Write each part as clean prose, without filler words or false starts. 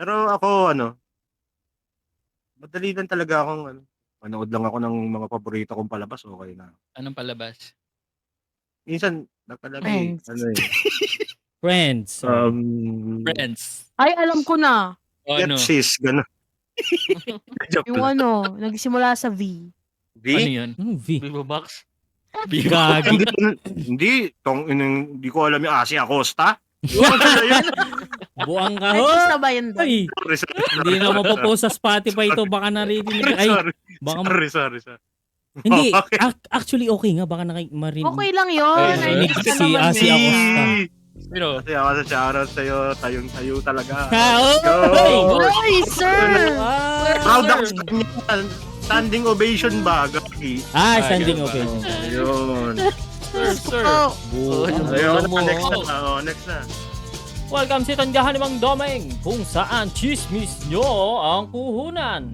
Pero ako madali lang talaga akong manood lang ako ng mga paborito kong palabas, okey na. Anong palabas? Minsan nakalagay Friends. Friends, Friends. Ay, alam ko na. O Get ano? Sis, gano'n. Joke Yung lang. nagsimula sa V. V? Ano yun? V? Vivo Box? Gagi. Hindi, hindi ko alam yung Asia Acosta. Ano na yun? Buang Ay, kahon. gusto ba yun doon? Ay, Sorry. hindi na mapopost sa Spotify to. Baka naririnig. Ay, baka Sorry. hindi. Okay. Actually, okay nga. Baka marinig. Okay lang yun. Ay, Artista si naman Asi eh. Acosta. Pero, Kasi ako sa shoutout sa'yo, tayong-tayo talaga. Ha, Go! Ay, sir! Proud ako sa kanya. Standing ovation ba, Gaki? Standing ganun ba? ovation. Ayun. sir. Ayun, mo. next na. Welcome sa Tandahan ni Mang Domeng, kung saan chismis nyo ang puhunan.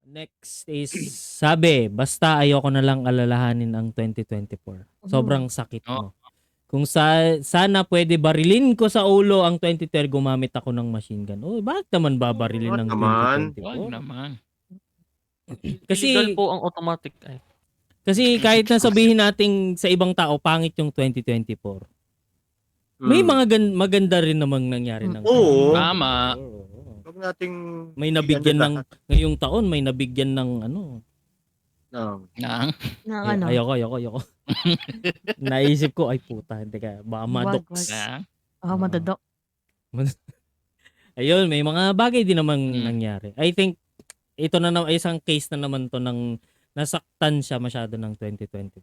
Next is, sabi, basta ayoko na lang alalahanin ang 2024. Sobrang sakit mo. Kung sana pwede barilin ko sa ulo ang 2020, gumamit ako ng machine gun. Oh, bakit naman babarilin ng Wag 2024? naman. Illegal po ang automatic. Kasi kahit na sabihin nating sa ibang tao, pangit yung 2024. May mga maganda rin namang nangyari ng Oo. Tama. Huwag nating may nabigyan ng ngayong taon, may nabigyan ng ano. Nang? Ayoko. Naisip ko, ay puta, hindi ka, baka madoks. Nang? Madadok. Ayun, may mga bagay din namang nangyari. I think, ito na isang case na naman to ng nasaktan siya masyado ng 2020.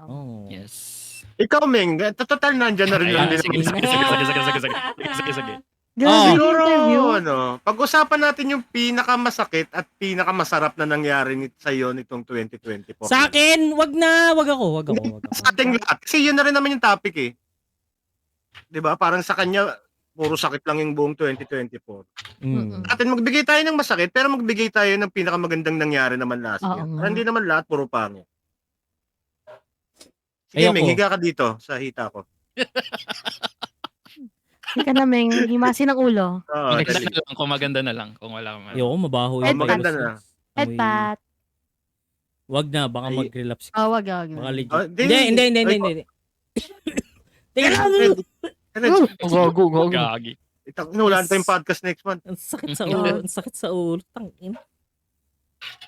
Oh. Yes. Ikaw, Meng, total nandyan na rin lang din. Sige. Siguro, pag-usapan natin yung pinakamasakit at pinakamasarap na nangyari sa'yo nitong 2024. Sa akin, wag ako. Sa ating lahat. Kasi yun na rin naman yung topic eh. 'Di ba? Parang sa kanya, puro sakit lang yung buong 2024. Atin magbigay tayo ng masakit, pero magbigay tayo ng pinakamagandang nangyari naman last year. Hindi naman lahat puro pangit. Sige, Meng, higa ka dito sa hita ko. Hindi ka na, Meng. Himasin ng ulo. Maganda na lang kung maganda na lang. Kung wala ka Ayoko, mabaho yung maganda na. Headpat. Wag na, baka mag-relapse. Wag. Baka legit. Hindi. Tingnan lang. Gago. Gagi. Wala na tayong podcast next month. Ang sakit sa ulo. Tangin.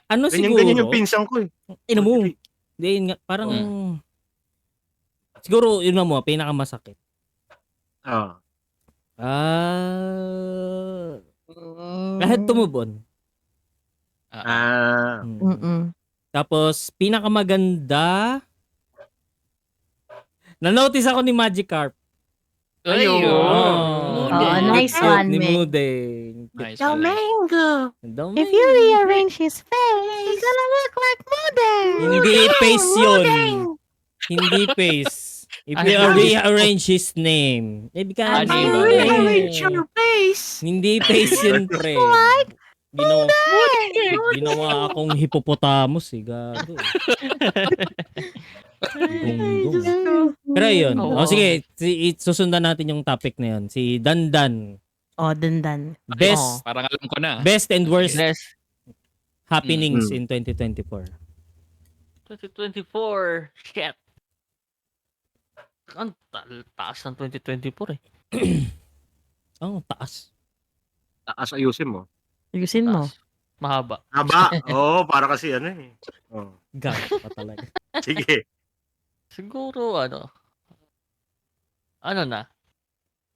Ano siguro? Ganyan yung pinsan ko eh. Ina mo. Hindi, parang siguro yun mo, pinakamasakit. Kahit tumubon. Tapos, pinakamaganda, na-notice ako ni Magikarp. Nice one, Ni Meng. Mudeng. Nice. Domingo. If you rearrange his face, he's gonna look like Mudeng. Hindi face yun. Hindi face. If you rearrange his name, it becomes rearrange your face. Hindi face yun, pre. Ginawa akong hippopotamus eh. Gago. Pero yun. Sige, susundan natin yung topic na yun. Si Dandan. Dandan. Best, Parang alam ko na. best and worst Yes. happenings in 2024. 2024. Shit. Ang taas ng 2024 eh. Taas. Taas ayusin mo. Ayusin mo. Taas. Mahaba. Haba. Para kasi eh. Gago pa talaga. Sige. Siguro ano na.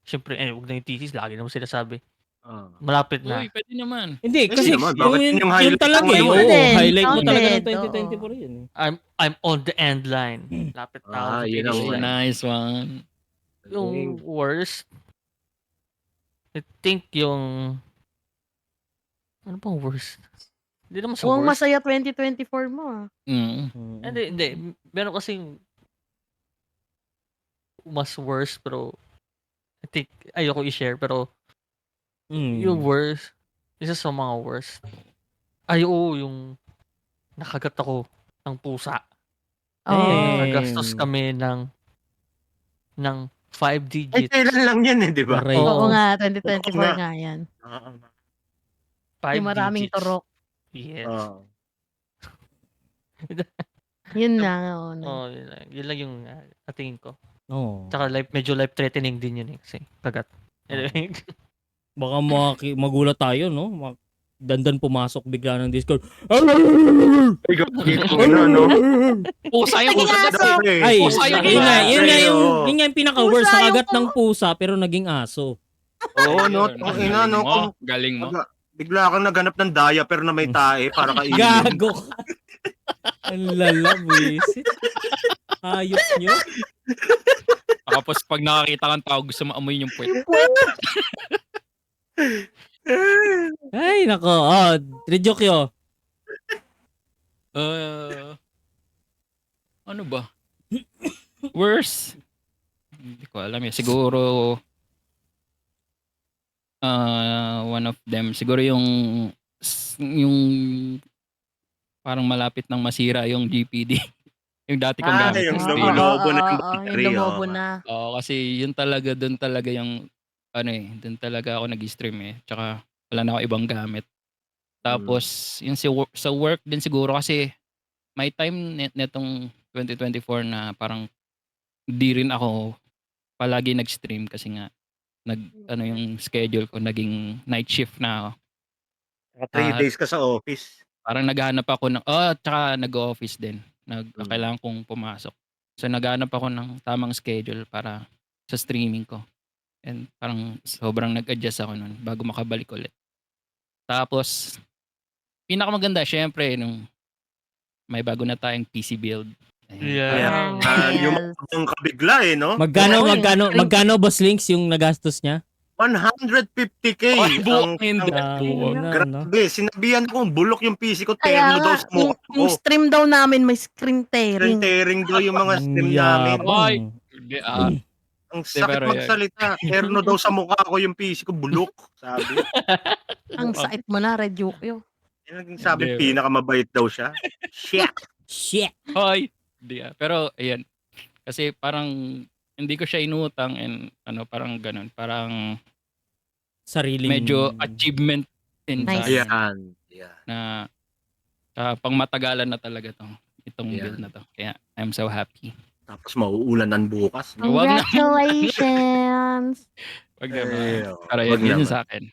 Siyempre, huwag na yung thesis. Lagi naman sinasabi. Malapit na. Uy, pwede naman. Hindi, kasi naman, bakit yung highlight talaga mo eh. yun? Highlight mo talaga ng Counted, 2024 yun. I'm on the end line. Lapit na ako. Yun ang finish line. Nice one. Yung worst, I think yung ano bang worst? Hindi naman sa Mukhang worst. masaya 2024 mo. Hindi. Meron kasing mas worst pero I think ayoko i-share pero yung worst, isa sa mga worst. Yung nakagat ako ng pusa. Nakagastos kami ng 5 Ay, digits. kailan lang yan eh, di ba? Aray. Oo Oo. nga, Oo 2024 nga. nga yan. Oo. 5 Yung maraming digits. turok. Yes. Oo. Yun na, oo na. Oh, yun lang yung tingin ko. Oo. Tsaka medyo life threatening din yun eh kasi kagat. Anyway. Baka magulat tayo, no? Dandan pumasok bigla ng Discord. Ay, gagawin ko na, no? Pusa yung Naging pusa. aso. Ay, Pusa yung yun nga, pusa. yun nga yung pinaka-worst. Pusa yung Nakagat ng pusa pero naging aso. Oo, no? Ayun, Ang ina, no? Kung Galing mo. bigla kang naghanap ng diaper na may tae para kainin. Gago ka. Ang lala, buwisit. Hayop nyo. Tapos pag nakakita kang tao, gusto mo amoy yung puwet. Ay, nako. Oh, Trijokyo. Ano ba? Worse? Hindi ko alam eh. Siguro, one of them, siguro yung parang malapit nang masira yung GPD. Yung dati kong gamit yung na streamer. lumulobo na yung Yung battery, lumobo oo. na. Oo, kasi yun talaga, doon talaga yung, doon talaga ako nag-stream eh. Tsaka wala na ako ibang gamit. Tapos, yun sa work din siguro kasi may time netong 2024 na parang di rin ako palagi nag-stream kasi nga yung schedule ko naging night shift na ako. 3 days ka sa office. Parang naghahanap ako ng tsaka nag-office din. Kailangan kong pumasok. So naghahanap ako ng tamang schedule para sa streaming ko. And parang sobrang nag-adjust ako nun bago makabalik ulit. Tapos pinakamaganda syempre nung may bago na tayong PC build. Yeah. Yung kabigla eh, no? Magkano Boss Links yung nagastos niya? 150k. Ay, buwak ang hindi. grabe, sinabihan ko bulok yung PC ko, Kaya terno daw nga, sa mukha yung ko. stream daw namin may screen tearing. Tearing daw yung mga stream namin. Ay, hindi Ang sakit pero magsalita. Terno daw sa mukha ko yung PC ko, bulok. Sabi. Ang sakit mo na, Red Yukio. Yan ang sabi, Hindi. pinakamabait daw siya. Shit. Hoy. Hindi pero ayan. Kasi parang hindi ko siya inutang and parang ganun. Parang Sariling medyo achievement din sa Nice. akin. Yeah. Na pang matagalan na talaga itong Yeah. build na to. Kaya I'm so happy. Tapos mauulanan bukas. No? Wag na. Congratulations! Wag naman. Eh, Para wag yun naman. sa akin.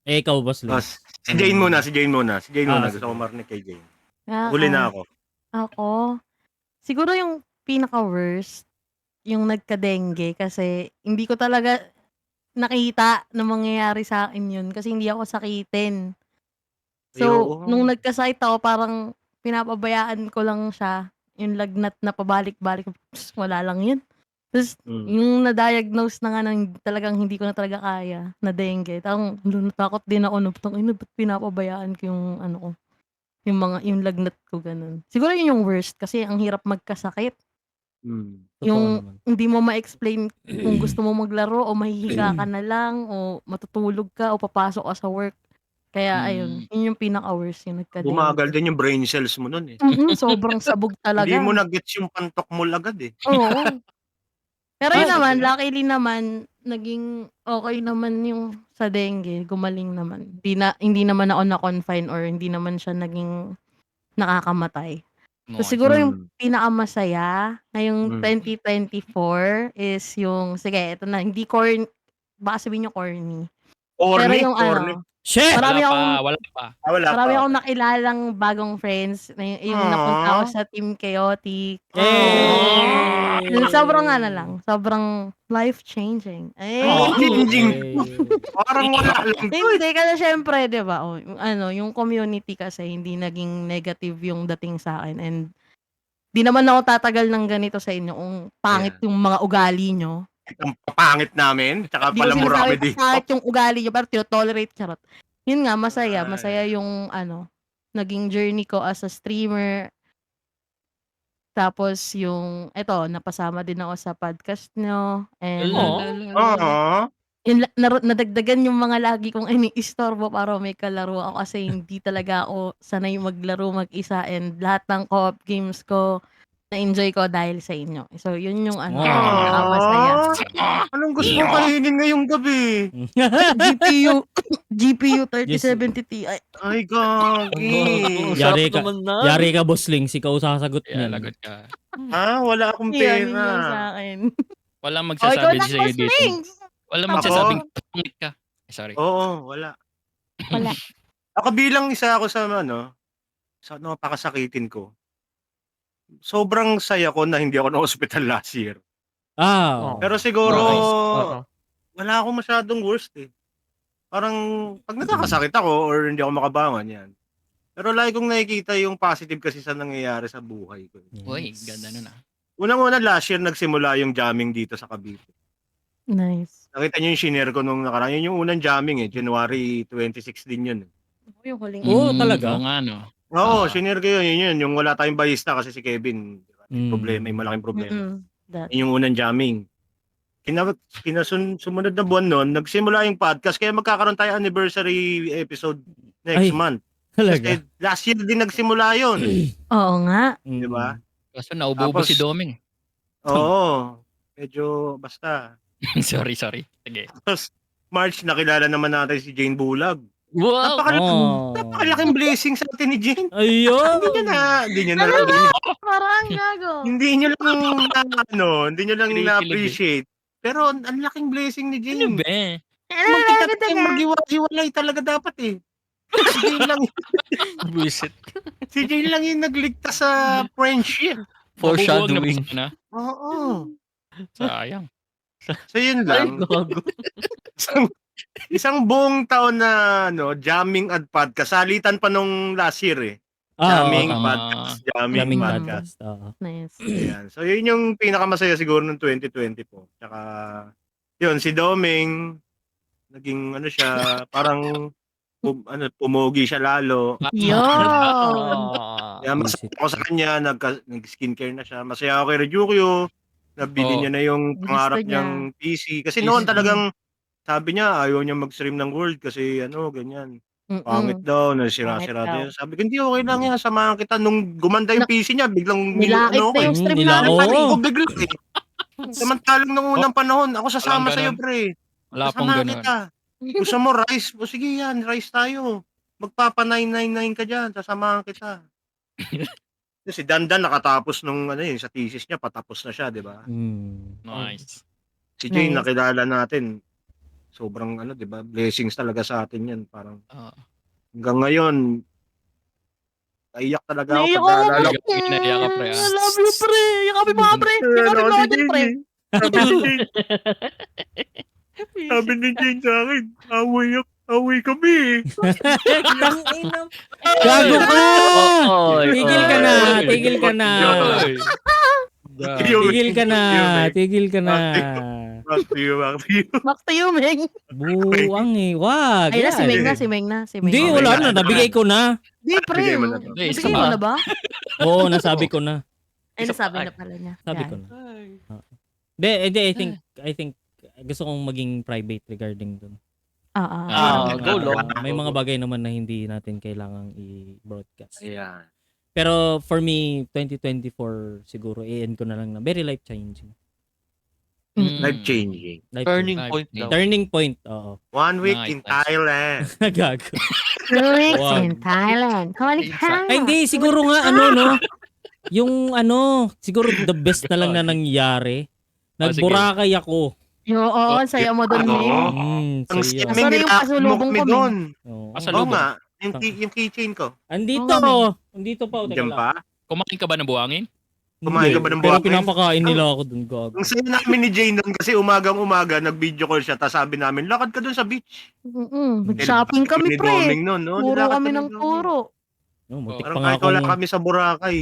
ikaw, Boss Ah, Links. si Jane muna. Gusto sige. ko marinig kay Jane. Ah, Huli na ako. Ako, siguro yung pinaka-worst, yung nagka-dengue kasi hindi ko talaga nakita na mangyayari sa akin yun kasi hindi ako sakitin. So, Ayun. nung nagkasakit ako, parang pinapabayaan ko lang siya. Yung lagnat na pabalik-balik, wala lang yun. Tapos, yung na-diagnose na nga ng talagang hindi ko na talaga kaya na dengue. Natakot din ako na, ba't pinapabayaan ko yung ko, yung lagnat ko ganun. Siguro yun yung worst kasi ang hirap magkasakit. Totoo Yung naman. hindi mo ma-explain kung gusto mo maglaro o mahihiga ka na lang o matutulog ka o papasok ka sa work. Kaya ayun, yun yung pinaka-worst yung nagka-dengue. Bumagal din yung brain cells mo nun eh. Sobrang sabog talaga. Hindi mo na-gets yung pantok mo agad eh. Oo. Pero yun Ah, naman, diba? luckily naman, naging okay naman yung sa dengue, gumaling naman. Hindi naman ako na-confine or hindi naman siya naging nakakamatay. So siguro yung pinakamasaya ngayong 2024 is yung, sige, ito na, hindi corny, baka sabihin nyo corny. Pero yung Shit! marami Wala pa. Wala marami pa. akong nakilalang bagong friends. Yung napunta ako sa Team Chaotic. Yung sobrang sobrang life-changing. Changing. Parang wala lang. Hindi, kasi syempre, di ba, yung community kasi, hindi naging negative yung dating sa akin. And, di naman ako tatagal ng ganito sa inyo kung pangit yung mga ugali nyo. Ang pangit namin. Tsaka Di ko pala murami sinasabi dito. pangit yung ugali nyo, pero tino-tolerate, charot. Yun nga, masaya. Masaya yung, naging journey ko as a streamer. Tapos yung, napasama din ako sa podcast nyo. And, yun, nadagdagan yung mga lagi kong ini-istorbo para may kalaro ako kasi hindi talaga ako sanay maglaro mag-isa and lahat ng co-op games ko na-enjoy ko dahil sa inyo. So, yun yung ano, Wow. pinakamasaya. Anong gusto mo kainin ngayong gabi? GPU 3070 Ti. Ay, gagi. Yari Sarap ka- naman na. Yari ka, Bossling. Ikaw sasagot Kaya niyan. lagot ka. Wala akong Yan pera. yung sa akin. Walang O, ikaw magsasabi na, sa'yo Boss dito. Lings! Walang Ako? magsasabing pangit ka. Sorry. Oo, wala. Wala. Ako bilang isa ako sa sa napakasakitin ko. Sobrang saya ko na hindi ako na hospital last year. Ah. Pero siguro, Nice. Oo. wala akong masyadong worst eh. Parang, pag nagkakasakit ako or hindi ako makabangon, yan. Pero lagi kong nakikita yung positive kasi sa nangyayari sa buhay ko. Uy, ganda nun ah. Unang-una last year nagsimula yung jamming dito sa Cavite. Nice. Nakita niyo yung shinare ko nung nakaraan. Yun yung unang jamming eh. January 26 din yun. Yung huling. Oo, talaga? Oo nga, no. Oo, Ah. shinare ko yun. Yung wala tayong bahista kasi si Kevin. Problema, may malaking problema. That. Yun yung unang jamming. Sumunod na buwan nun, nagsimula yung podcast. Kaya magkakaroon tayo anniversary episode next Ay. month. Talaga. Kasi last year din nagsimula yun. Oo nga. Di ba? Kaso naubo Tapos- si Doming. Oo. Medyo basta. sorry. Sige. Tapos March, nakilala naman natin si Jane Bulag. Wow! Napakalaking blessing sa atin ni Jane. Ayun. Hindi niya na Parang gago. hindi niyo lang hindi niyo lang Kinikilig na-appreciate. Pero ang laking blessing ni Ano Jane. ba? Magkita tayo, maghiwalay talaga dapat eh. Si Jane lang, Visit. si Jane lang yung nagligtas sa friendship. Foreshadowing. Mabubuwag na ba sana? Oo. Sayang. So yun Ay, lang. gago. Isang buong taon na jamming at podcast. Salitan pa nung last year eh. Jamming, tama. podcast, jamming, Jamming podcast. podcast. Oo. Nice. Ayan. So yun yung pinakamasaya siguro ng 2020 po. Tsaka yun si Doming naging siya parang pumogi siya lalo. Yun. Kaya masaya ako sa kanya, nag-skincare na siya. Masaya ako kay Ryukyu. Nabili Oo. niya na yung Gusto pangarap niya. niyang PC. Kasi PC. noon talagang sabi niya ayaw niya mag-stream ng World kasi ganyan. Pangit daw, nasira-sira Pangit din. Sabi ko, hindi okay lang yan, samahan kita. Nung gumanda yung PC niya, biglang Nilakit na yung stream namin. Oo. Pati ko bigla eh. Samantalang nung unang panahon, ako sasama Walang sa'yo, ganon. pre. Wala pong Sasamahan ganun. kita. Gusto mo rice? O sige yan, rice tayo. Magpapa 999 ka dyan, sasamahan kita. Si Dandan nakatapos nung sa thesis niya, patapos na siya, di ba? Nice. Si Jane Nice. nakilala natin. Sobrang di ba? Blessings talaga sa atin yan. Parang Oo. hanggang ngayon, naiyak talaga ako Naiyak pag ako, naalala ko. Talaga naiyak ka, pre, ah. I love you, pre. Yakapin mo ka, pre. Yakapin mo ka dyan, pre. Sabi ni Jane, sabi ni Jane sa akin, away kami eh. Gago ka! Oy, Tigil ka oy, na, oy. tigil ka na. Tigil ka na, tigil ka na. Back to you. Back to you, Meng. Buang eh, wag. Ay, si Meng yan. na, si Meng. Hindi, Okay wala na. na, nabigay ko na. Di, pre. Bigay mo na to. Hindi, isa Nabigay mo pa. na ba? Oo, nasabi ko na. Ay, Isa pa. nasabi na pala niya. Sabi Yan. ko na. Hindi, I think gusto kong maging private regarding dun. Go long. May mga bagay naman na hindi natin kailangang i-broadcast. Ayan. Pero for me, 2024 siguro i-end ko na lang na very life-changing. Life-changing. Turning Life point changing. daw. Turning point, oo. 1 week Nice, in nice. Thailand. Gago. 2 weeks Wag. in Thailand. Holy cow. Ay, hindi, siguro nga, no? Yung siguro the best na lang na nangyari. Nagburakay ako. Oo, saya mo dun, Oo. Meng. Ang Saya. scamming Sorry, yung nila, pasulubong kami ko, doon. Oo. Oo nga. Yung keychain ko. Andito. Oo, Andito pa. Teka Diyan lang. pa. Kumain ka ba ng buhangin? Kumain ka ba ng Pero buhangin? pinapakain nila ako dun, gago. Ang saya namin ni Jane doon kasi umagang-umaga nag-video call siya tapos sabi namin, lakad ka doon sa beach. Nag-shopping kami, Ni pre. Doming noon, no? Puro Nilakad kami ni ng Doming. puro. No, muntik Parang pa nga kahit wala akong, kami sa Boracay.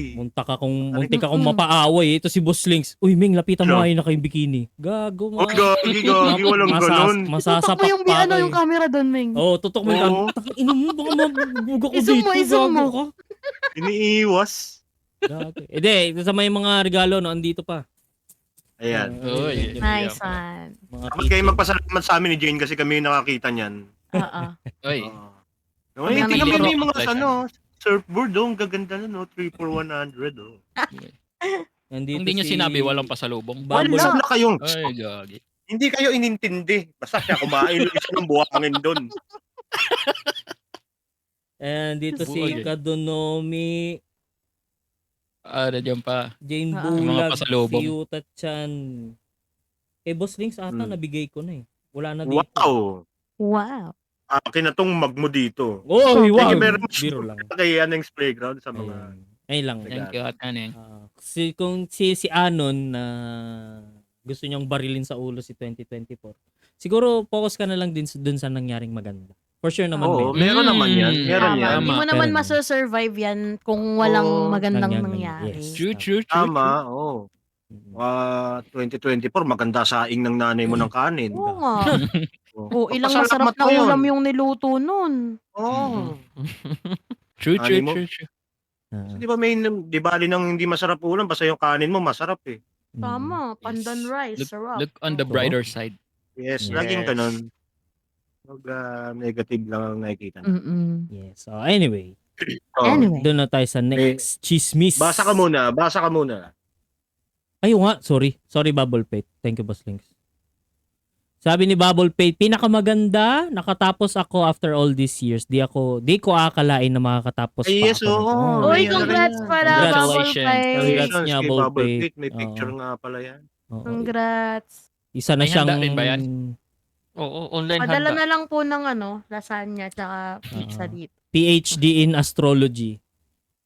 muntik akong mapaaway. Ito si Boss Links. Uy, Ming, lapitan mo kayo na kayong bikini. Gago Oh, nga. gagi, walang ganun. Tutok Masasapak mo yung, pa ako yung eh. camera dun, Meng. Oo, tutok mo yung Oo. camera. Ino mo, baka mabubog ako Isum dito. mo, isum Gago mo. ka. Iniiwas. Gago. Hindi, sa may mga regalo, no, andito pa. Ayan. Uy. Nice one. Mga Dapat kayo magpasalamat sa amin ni Jane kasi kami yung nakakita niyan. Oo. Uy. No, hindi Ang kami ganda. may mga surfboard, ang gaganda na, no? 3 for 100, oh. Nandito Kung hindi niyo si sinabi, walang pasalubong. Bubble. Wala kayong Ay, gagi. hindi kayo inintindi. Basta siya kumain lang siya ng buhangin doon. And dito si Buhay. Kadonomi, Ano dyan pa? Jane Ah. Yung mga Bulag, pasalubong. si Yuta-chan. Boss Links ata Hmm. nabigay ko na eh. Wala na dito. Wow. Wow. Akin na tong mag mo dito. Oh, Thank Thank wow. you very much. Biro lang. Kay Aneng's Playground sa mga... Ayan. Ayun lang. Thank you, at ano eh. Kung si Anon na gusto niyang barilin sa ulo si 2024. Siguro focus ka na lang din dun sa nangyaring maganda. For sure naman Oo, may. meron naman yan. Meron Tama. yan. Hindi mo Tama. naman Pero- masasurvive yan kung walang Oo. magandang Nangyari. nangyari. Yes. True. Tama, oo. 2024, maganda saing ng nanay mo ng kanin. Oo nga. Oo. Ilang Pasalamat masarap na mo yun. ulam yung niluto nun. Oo. True. Ani mo? Ah, Di ba di bali nang hindi masarap ulam, basta yung kanin mo masarap eh. Tama. Pandan Yes. rice. Sarap. Look on the Oo. brighter side. Yes, Yes. laging ganun. Huwag negative lang ang nakikita na. Mm-mm. Yes. So anyway, Oh. Anyway. doon na tayo sa next chismis. Basa ka muna. Ayun nga, sorry. Sorry, Bubble Pate. Thank you, Boss Links. Sabi ni Bubble Pate, pinakamaganda, nakatapos ako after all these years. Di ko akalain na makakatapos Ay, pa yes, ako. oo. nito. Uy, Ayan, congrats ayan. pala, Bubble Congratulations. Pay. Congrats niya, kay Bubble Bubble Pate. Pate. May picture Oo. nga pala yan. Oo. Congrats. Isa na May siyang... handa rin ba yan? Oo, online Padala handa. na lang po ng lasagna tsaka pizza Oo. dito. PhD in astrology.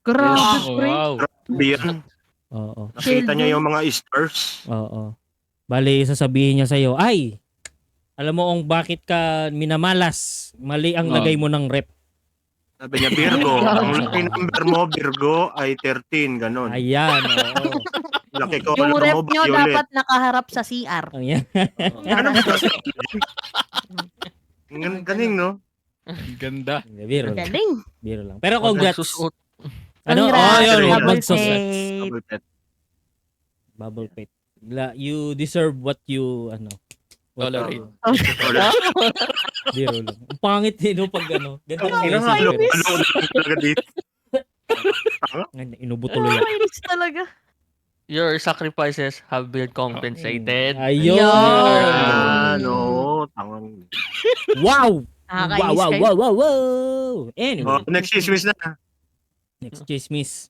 Grabe, Oh, pre. wow. Biyan. Oo. Nakita niya yung mga stars. Oo. Bale, sasabihin niya sa'yo, ay, alam mo kung bakit ka minamalas. Mali ang Oh. lagay mo ng rep. Sabi niya, Virgo. Ang lucky number mo, Virgo, ay 13. Ganon. Ayan, oo. Laki ko, Yung alam rep mo, nyo violet. dapat nakaharap sa CR. Ayan. Ano ba? Ganing, no? Ganda. Biro lang. Galing. Biro lang. Pero Huwag congrats. nagsusuot. Ano? Congrats, Oh, yun. Huwag Bubble magsusuot. Pate. Double pet. Bubble Pate. You deserve what you, what Tolerate. Biro lang. Ang pangit din, no, pag Ganda ng Ina nga, message. halo talaga dito. Inubo tuloy ako. Inis talaga. Your sacrifices have been compensated. Ayun. Yan, oo. Tangang. Wow! Nakakainis Wow. Oh, Anyway. next chismis na. Next chismis.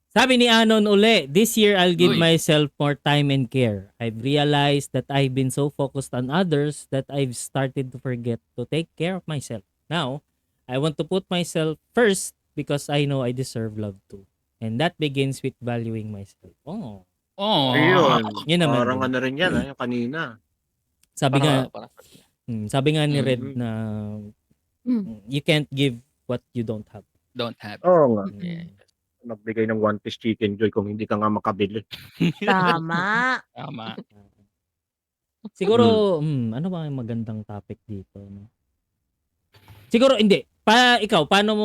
Sabi ni Anon uli, this year I'll give Uy. myself more time and care. I've realized that I've been so focused on others that I've started to forget to take care of myself. Now, I want to put myself first because I know I deserve love too. And that begins with valuing myself. Oh. Oh. Ayun. Yun naman Parang din. ano rin yan, yung kanina. Sabi nga, Para- sabi nga ni Red Mhm. na Mm. you can't give what you don't have. Don't have. Oo nga. Yeah. Magbigay ng one piece chicken joy kung hindi ka nga makabili. Tama. Tama. Siguro, ano ba yung magandang topic dito? No? Siguro, hindi. Ikaw, paano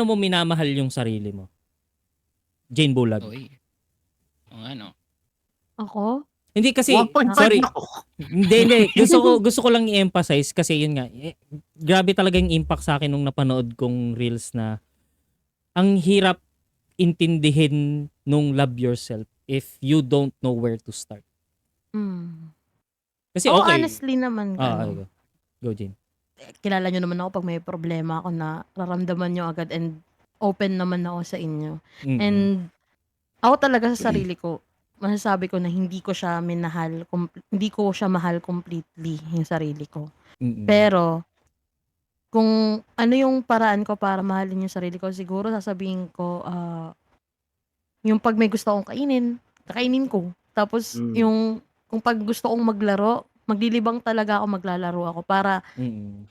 mo minamahal yung sarili mo? Jane Bulag. Uy. O ano. Ako? Hindi kasi, 1.5 sorry. na ako. Hindi. Gusto ko lang i-emphasize kasi yun nga, grabe talaga yung impact sa akin nung napanood kong reels na ang hirap intindihin nung love yourself if you don't know where to start. Mm. Kasi Ako okay. honestly naman, Go, Jane. kilala nyo naman ako pag may problema ako na raramdaman nyo agad and open naman ako sa inyo. Mm-mm. And ako talaga sa sarili ko, masasabi ko na hindi ko siya mahal completely yung sarili ko. Mm-mm. Pero kung ano yung paraan ko para mahalin yung sarili ko, siguro sasabihin ko yung pag may gusto akong kakainin ko. Tapos yung kung pag gusto kong maglaro, maglilibang talaga ako, maglalaro ako para Mm-mm.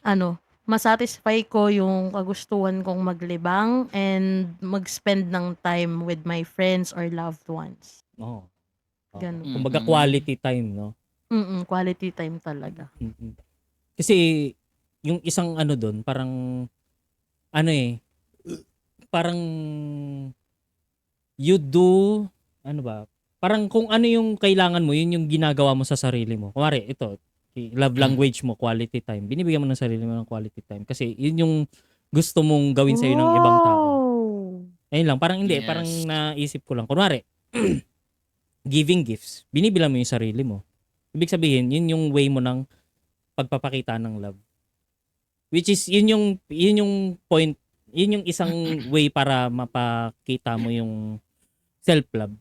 masatisfy ko yung kagustuhan kong maglibang and mag-spend ng time with my friends or loved ones. Oo. Ganun. Kumbaga quality time, no? Quality time talaga. Mm-mm. Kasi yung isang doon, parang parang you do parang kung ano yung kailangan mo, yun yung ginagawa mo sa sarili mo. Kumari, ito, love language mo, quality time. Binibigyan mo ng sarili mo ng quality time kasi yun yung gusto mong gawin sa'yo ng ibang tao. Oh. Ayun lang, parang hindi, parang Yes. naisip ko lang. Kunwari, giving gifts, binibilang mo yung sarili mo. Ibig sabihin, yun yung way mo ng pagpapakita ng love. Which is, yun yung point, yun yung isang way para mapakita mo yung self-love.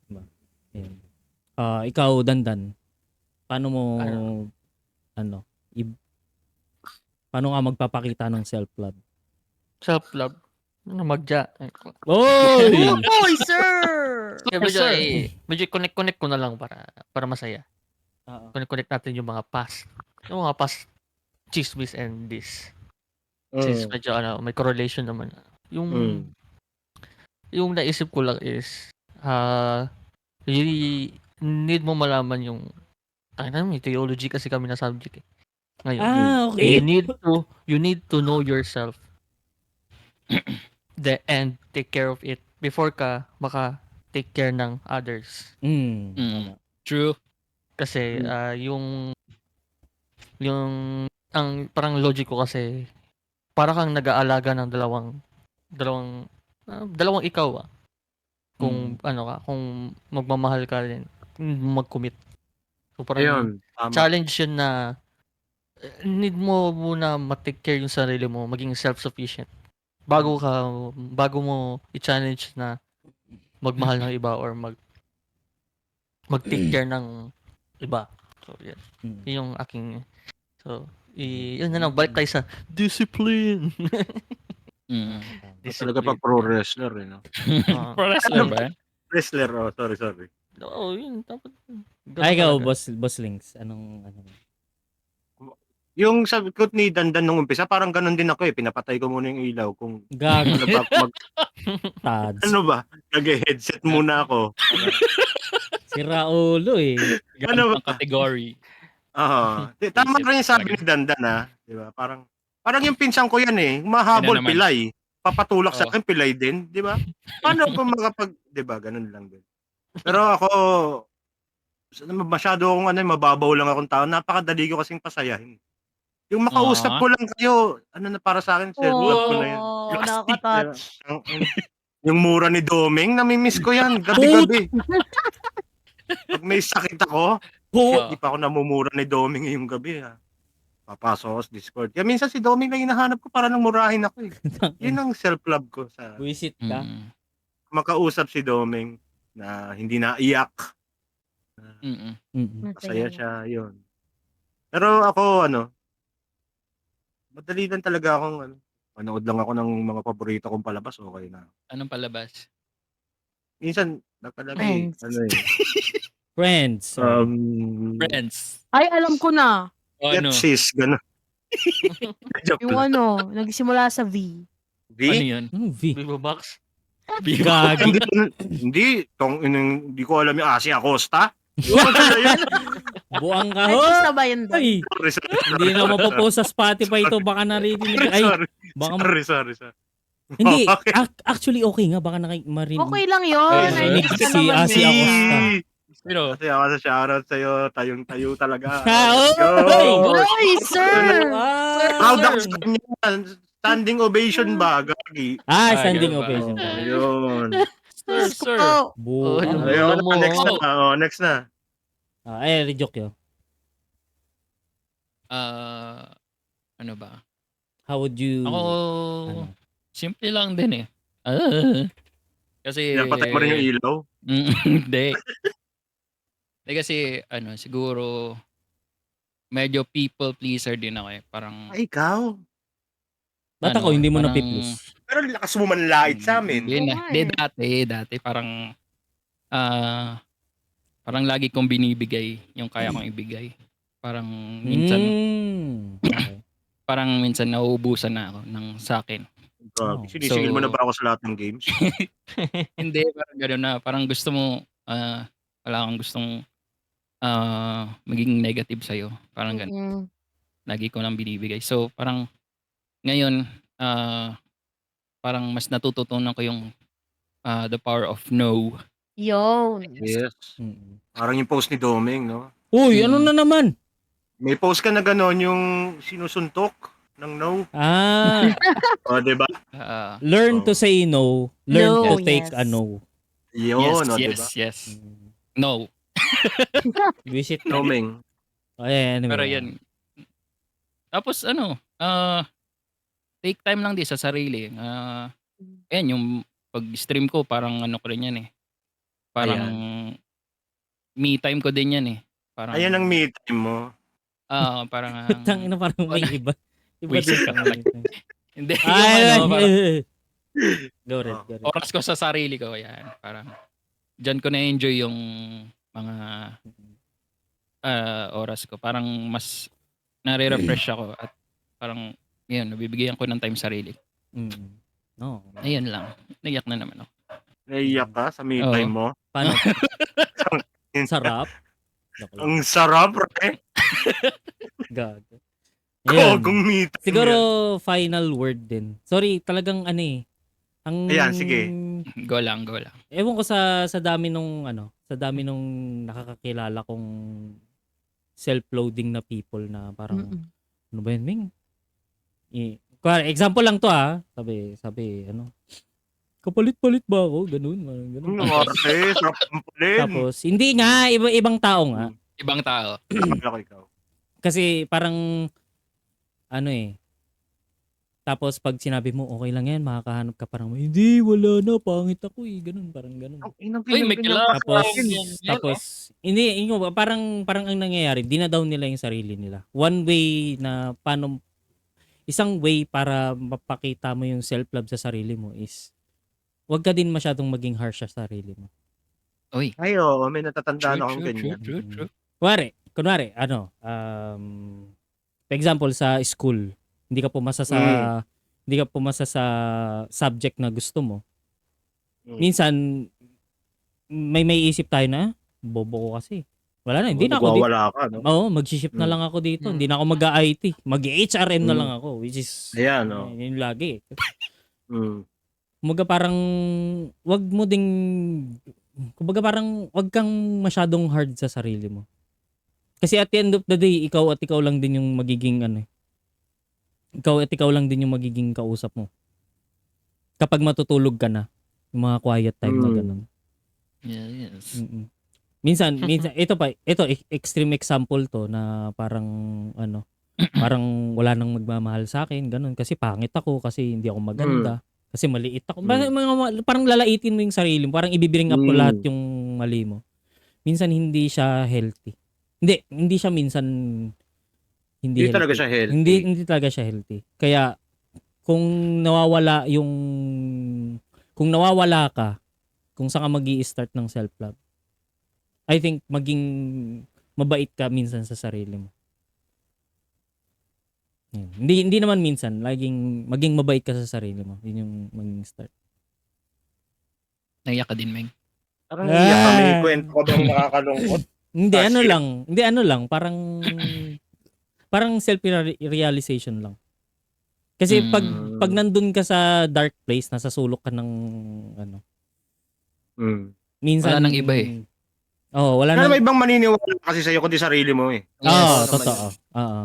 Diba? Ayun. Ikaw, Dandan, paano mo, ano, paano ka magpapakita ng self-love? Self-love. Magja. Oy! Oy, sir! Kaya medyo connect ko na lang para masaya. Connect natin yung mga past chismis and this. Since medyo may correlation naman. Yung naisip ko lang is you need mo malaman yung may theology kasi kami na subject eh. Ngayon, Okay. you need to know yourself and take care of it before ka take care ng others. True. Kasi yung ang logic ko kasi para kang nag-aalaga ng dalawang ikaw kung kung magmamahal ka rin, mag-commit. So parang Ayun, tama. challenge yun na need mo muna ma-take care yung sarili mo, maging self-sufficient. Bago mo i-challenge na magmahal ng iba or mag-take care ng iba. So, yan. Yun yung aking yun na lang, balik tayo sa discipline. Talaga pa pro wrestler eh, no? Pro wrestler ba? Wrestler, sorry. Oo, yun. Dapat. Ikaw, boss Links, anong Yung sagot ni Dandan nung umpisa, parang ganun din ako eh. Pinapatay ko muna yung ilaw kung Gago. Tads. Ano ba? Nag-headset muna ako. Si Raulo eh. Ano ba? Category. Tama rin yung sabi ni Dandan di ba? Parang yung pinsan ko yan eh. Mahabol pilay. Papatulak sa akin pilay din, di ba? Paano ko di ba? Ganun lang din. Pero ako, masyado akong mababaw lang akong tao. Napakadali ko kasing pasayahin. Yung makausap ko lang kayo, na para sa akin, self-love ko na yan. Nakaka-touch. Yung mura ni Doming, namimiss ko yan, gabi-gabi. Pag may sakit ako, hindi pa ako namumura ni Doming yung gabi. Papasok ako sa Discord. Kaya minsan si Doming lang hinahanap ko para nang murahin ako eh. Yun ang self-love ko. Visit ka? Makausap si Doming na hindi naiyak. Masaya siya, yun. Pero ako, madali lang talaga akong manood lang ako ng mga paborito kong palabas, okay na. Anong palabas? Minsan, nakalagay, Friends. Friends. Ay, alam ko na. Sis, gano'n. Yung nagsimula sa V. V? Ano yun? V? Vivo Max? Gagi. Hindi ko alam yung Asia Acosta. Buang ka Ay, ho. gusto ba yun doon? Ay, hindi na mapopost sa Spotify ito. Baka naririnig. Ay, Sorry. Hindi, actually okay nga. Baka marinig. Okay lang yun. Marinig si Asia Acosta. Pero, Kasi ako sa shoutout sa'yo, tayong-tayo talaga. Ay, sir! Proud ako sa kanya. Standing ovation ba, Gagi? Standing ovation. Ayun. sir. Buang. Ayun, next na. Rejoke yun. Ano ba? How would you... Ako, simple lang din eh. Kasi... Pinapatay mo rin yung ilaw? Hindi. Kasi, siguro, medyo people pleaser din ako eh. Parang... Ay, ikaw? Ba't ako, hindi mo na-please? Pero lakas mo manlait sa amin. Dati, parang... parang lagi kong binibigay yung kaya kong ibigay. Parang minsan... Parang minsan nauubusan na ako ng sa akin. Sinisingil mo na ba ako sa lahat ng games? Hindi, parang gano'n na. Parang gusto mo, wala kang gustong maging negative sa'yo. Parang gano'n. Lagi ko lang binibigay. So, parang ngayon, parang mas natututunan ko yung the power of no. Yun. Yes. Parang yung post ni Doming, no? Uy, ano na naman? May post ka na gano'n yung sinusuntok. Ng no. O, di ba? Learn to Oh. say no. Learn No, to take yes. a no. Yun, o, di ba? yes. No. Visit No, na. Ming. Anyway. Pero yan. Tapos take time lang din sa sarili. Ayan, yung pag-stream ko, parang ano ko rin yan eh. Parang me time ko din yan eh. Parang, Ayan ang me time mo. parang, Tangina, parang may iba. Iba Wisit din ka sa pala. hindi, yung Ay, parang, go red, go red. oras ko sa sarili ko, yan. Parang, dyan ko na-enjoy yung mga oras ko. Parang mas nare-refresh ako at parang, yun, nabibigyan ko ng time sarili. No. Ayun lang. Naiyak na naman ako. Naiyak ka sa me Oo. time mo. Paano? Sarap. Joke lang. Ang sarap, pre. Gago. Ayun. Kogong me time Siguro yan. final word din. Sorry, talagang ano eh. Ang Ayan, sige. Go lang. Ewan ko sa dami nung nakakakilala kong self-loading na people na parang ano ba yun, Ming? Example lang to Sabi kapalit-palit ba ako? Ganun. Arte, sarap ang pulin. Tapos, hindi nga, ibang tao nga. Ibang tao. Akala ko ikaw. Kasi parang, tapos pag sinabi mo, okay lang yan, makakahanap ka parang, hindi, wala na, pangit ako ganun, parang ganun. Uy, may kilala. Tapos, hindi, parang ang nangyayari, dinadown nila yung sarili nila. One way na, isang way para mapakita mo yung self-love sa sarili mo is, wag ka din masyadong maging harsh sa sarili mo. Uy. Ay, oo, may natatandaan akong ganyan. True. Kunwari, for example, sa school, hindi ka pumasa sa subject na gusto mo. Minsan, may isip tayo na, bobo ko kasi. Wala na, hindi na ako dito. Wala ka, no? Oo, mag-shift na lang ako dito. Hindi na ako mag-IT. Mag-HRM na lang ako, which is, Ayan, no? yun lagi. Mm. Wag kang masyadong hard sa sarili mo. Kasi at the end of the day, ikaw lang din yung magiging ikaw lang din yung magiging kausap mo. Kapag matutulog ka na, yung mga quiet time na ganun. Yes. Minsan ito extreme example to na parang parang wala nang magmamahal sa akin, ganun kasi pangit ako, kasi hindi ako maganda. Kasi maliit ako. Parang lalaitin mo yung sarili mo. Parang ibibring up mo lahat yung mali mo. Minsan hindi siya healthy. Hindi siya minsan hindi healthy. Talaga siya healthy. Hindi talaga siya healthy. Kaya kung nawawala ka, kung saan ka magi-start ng self-love, I think maging mabait ka minsan sa sarili mo. Hindi naman minsan, maging mabait ka sa sarili mo. Yun yung maging start. Naiyak ka din, Meng. Parang iyak ka, may kwento ko bang nakakalungkot? Hindi Shit. ano lang, parang self-realization lang. Kasi pag nandun ka sa dark place, nasa sulok ka ng minsan Wala nang iba eh. Oo, wala Pero nang may ibang maniniwala kasi sa'yo kundi sarili mo eh. Oo, Yes. totoo. Oo.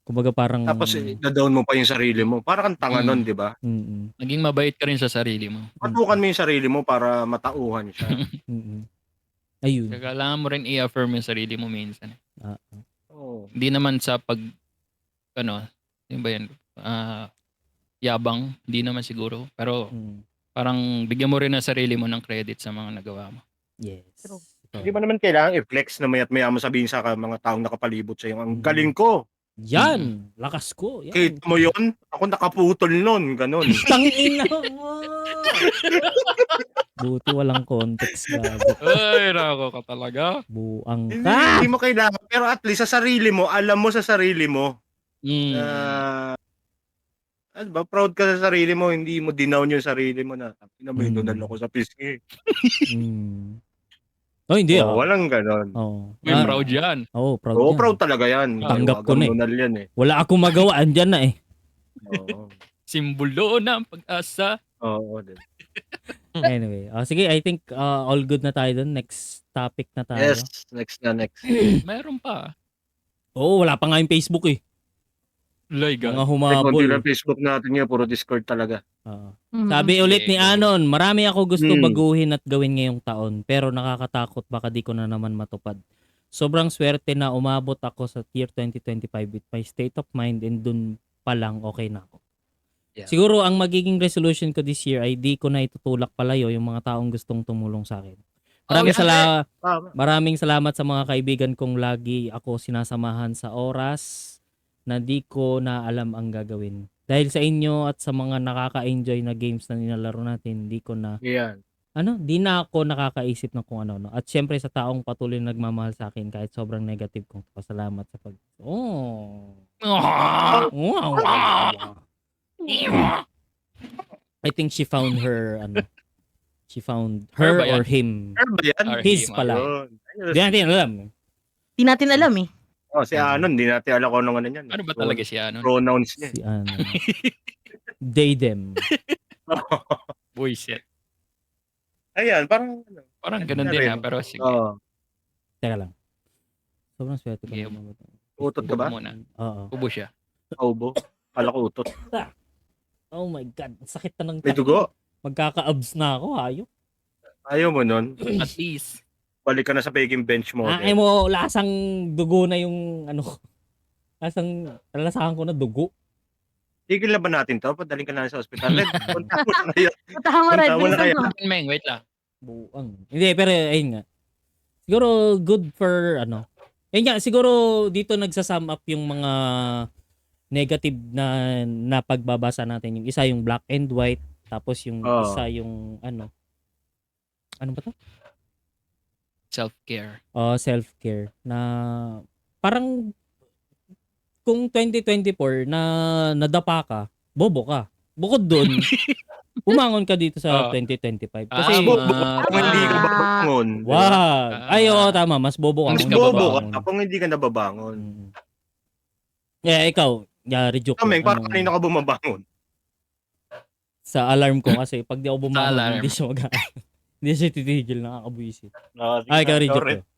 Kumbaga parang Tapos na-down mo pa yung sarili mo. Parang kang tanga nun, di ba? Naging mabait ka rin sa sarili mo. Patukan mo yung sarili mo para matauhan siya. Ayun. Kailangan mo rin i-affirm yung sarili mo minsan. Oo. Hindi naman sa yun ba yan? Yabang, hindi naman siguro. Pero parang bigyan mo rin ang sarili mo ng credit sa mga nagawa mo. Yes. Hindi mo naman kailangan i-flex na maya't maya mo sabihin sa mga taong nakapalibot sa'yo, ang galing ko. Yan! Lakas ko. Yan. Kita mo yun? Ako nakaputol nun. Ganon. Tangina mo! Buti walang context, gago. Ay, nako ka talaga. Buang Hindi, ka! hindi mo kailangan. Pero at least sa sarili mo, alam mo sa sarili mo. Ano ba, proud ka sa sarili mo, hindi mo dinown yung sarili mo na. Pinabindunal ako sa pisngi. Oh, hindi Walang ganon. May proud yan. Proud Oo, yan. proud talaga yan. Tanggap ko na eh. Dunal yan eh. Wala akong magawa, andyan na eh. Oo. Simbolo ng pag-asa. Oo. Din. Anyway, sige, I think all good na tayo dun. Next topic na tayo. Yes, next. Mayroon pa. Oo, wala pa nga yung Facebook eh. Loy, God. Mga Konti humabol. lang Facebook natin ngayon, puro Discord talaga. Oo. Mm. Sabi ulit ni Okay, go. Anon, marami ako gusto Hmm. baguhin at gawin ngayong taon, pero nakakatakot baka di ko na naman matupad. Sobrang swerte na umabot ako sa year 2025 with my state of mind, and dun pa lang okay na ako. Yeah. Siguro ang magiging resolution ko this year ay di ko na itutulak palayo yung mga taong gustong tumulong sa akin. Tama. Maraming salamat sa mga kaibigan kong lagi ako sinasamahan sa oras na di ko na alam ang gagawin. Dahil sa inyo at sa mga nakaka-enjoy na games na nilalaro natin, di na ako nakakaisip ng kung ano. At syempre sa taong patuloy na nagmamahal sa akin kahit sobrang negative kong pasalamat sa pag... I think she found her, she found Her her ba yan? or him. Ano ba yan? Or His him, pala. Yun. Di natin alam. Di natin alam eh. Si Anon, hindi natin alam kung ano yan. Ano ba talaga si Anon? Pronouns niya. Si they, them. Buisit. Ayan, parang Parang ganun din ha, pero sige. Teka lang. Sobrang swerte ko. Sige. naman. Utot ka ba? Ubo muna. Oo. Ubo siya. Ubo. Kala ko utot. Oh my God. Ang sakit na ng May dugo. Magkaka-abs na ako, hayo. Ayaw mo nun. At least. Balik ka na sa peking bench mo. Ay mo, lasang dugo na yung lasahan ko na dugo. Tigil na ba natin to? Padaling ka na sa ospital. Punta mo na kayo. Puntahan mo red. Punta mo na Bilisan kayo. mo. Meng, wait lang. Buang. Hindi, pero ayun nga. Siguro good for Ayun nga, siguro dito nagsasum up yung mga negative na pagbabasa natin. Yung isa yung black and white, tapos yung isa yung ano ba to? Self-care. Self-care na parang kung 2024 na nadapa ka, bobo ka. Bukod doon, umangon ka dito sa 2025. Kasi Kung hindi ka babangon. wag. Ay, oo, tama. Mas bobo ka. Mas kung hindi ka bobo babangon. ka kung hindi ka nababangon. Ikaw, yari joke. Kameng, parang Anong- kanina ka bumabangon. Sa alarm ko kasi pag di ako bumangon, alarm. hindi siya hindi siya titigil, nakakabuisit. Sige Ay, ikaw, na, joke sorry. ko.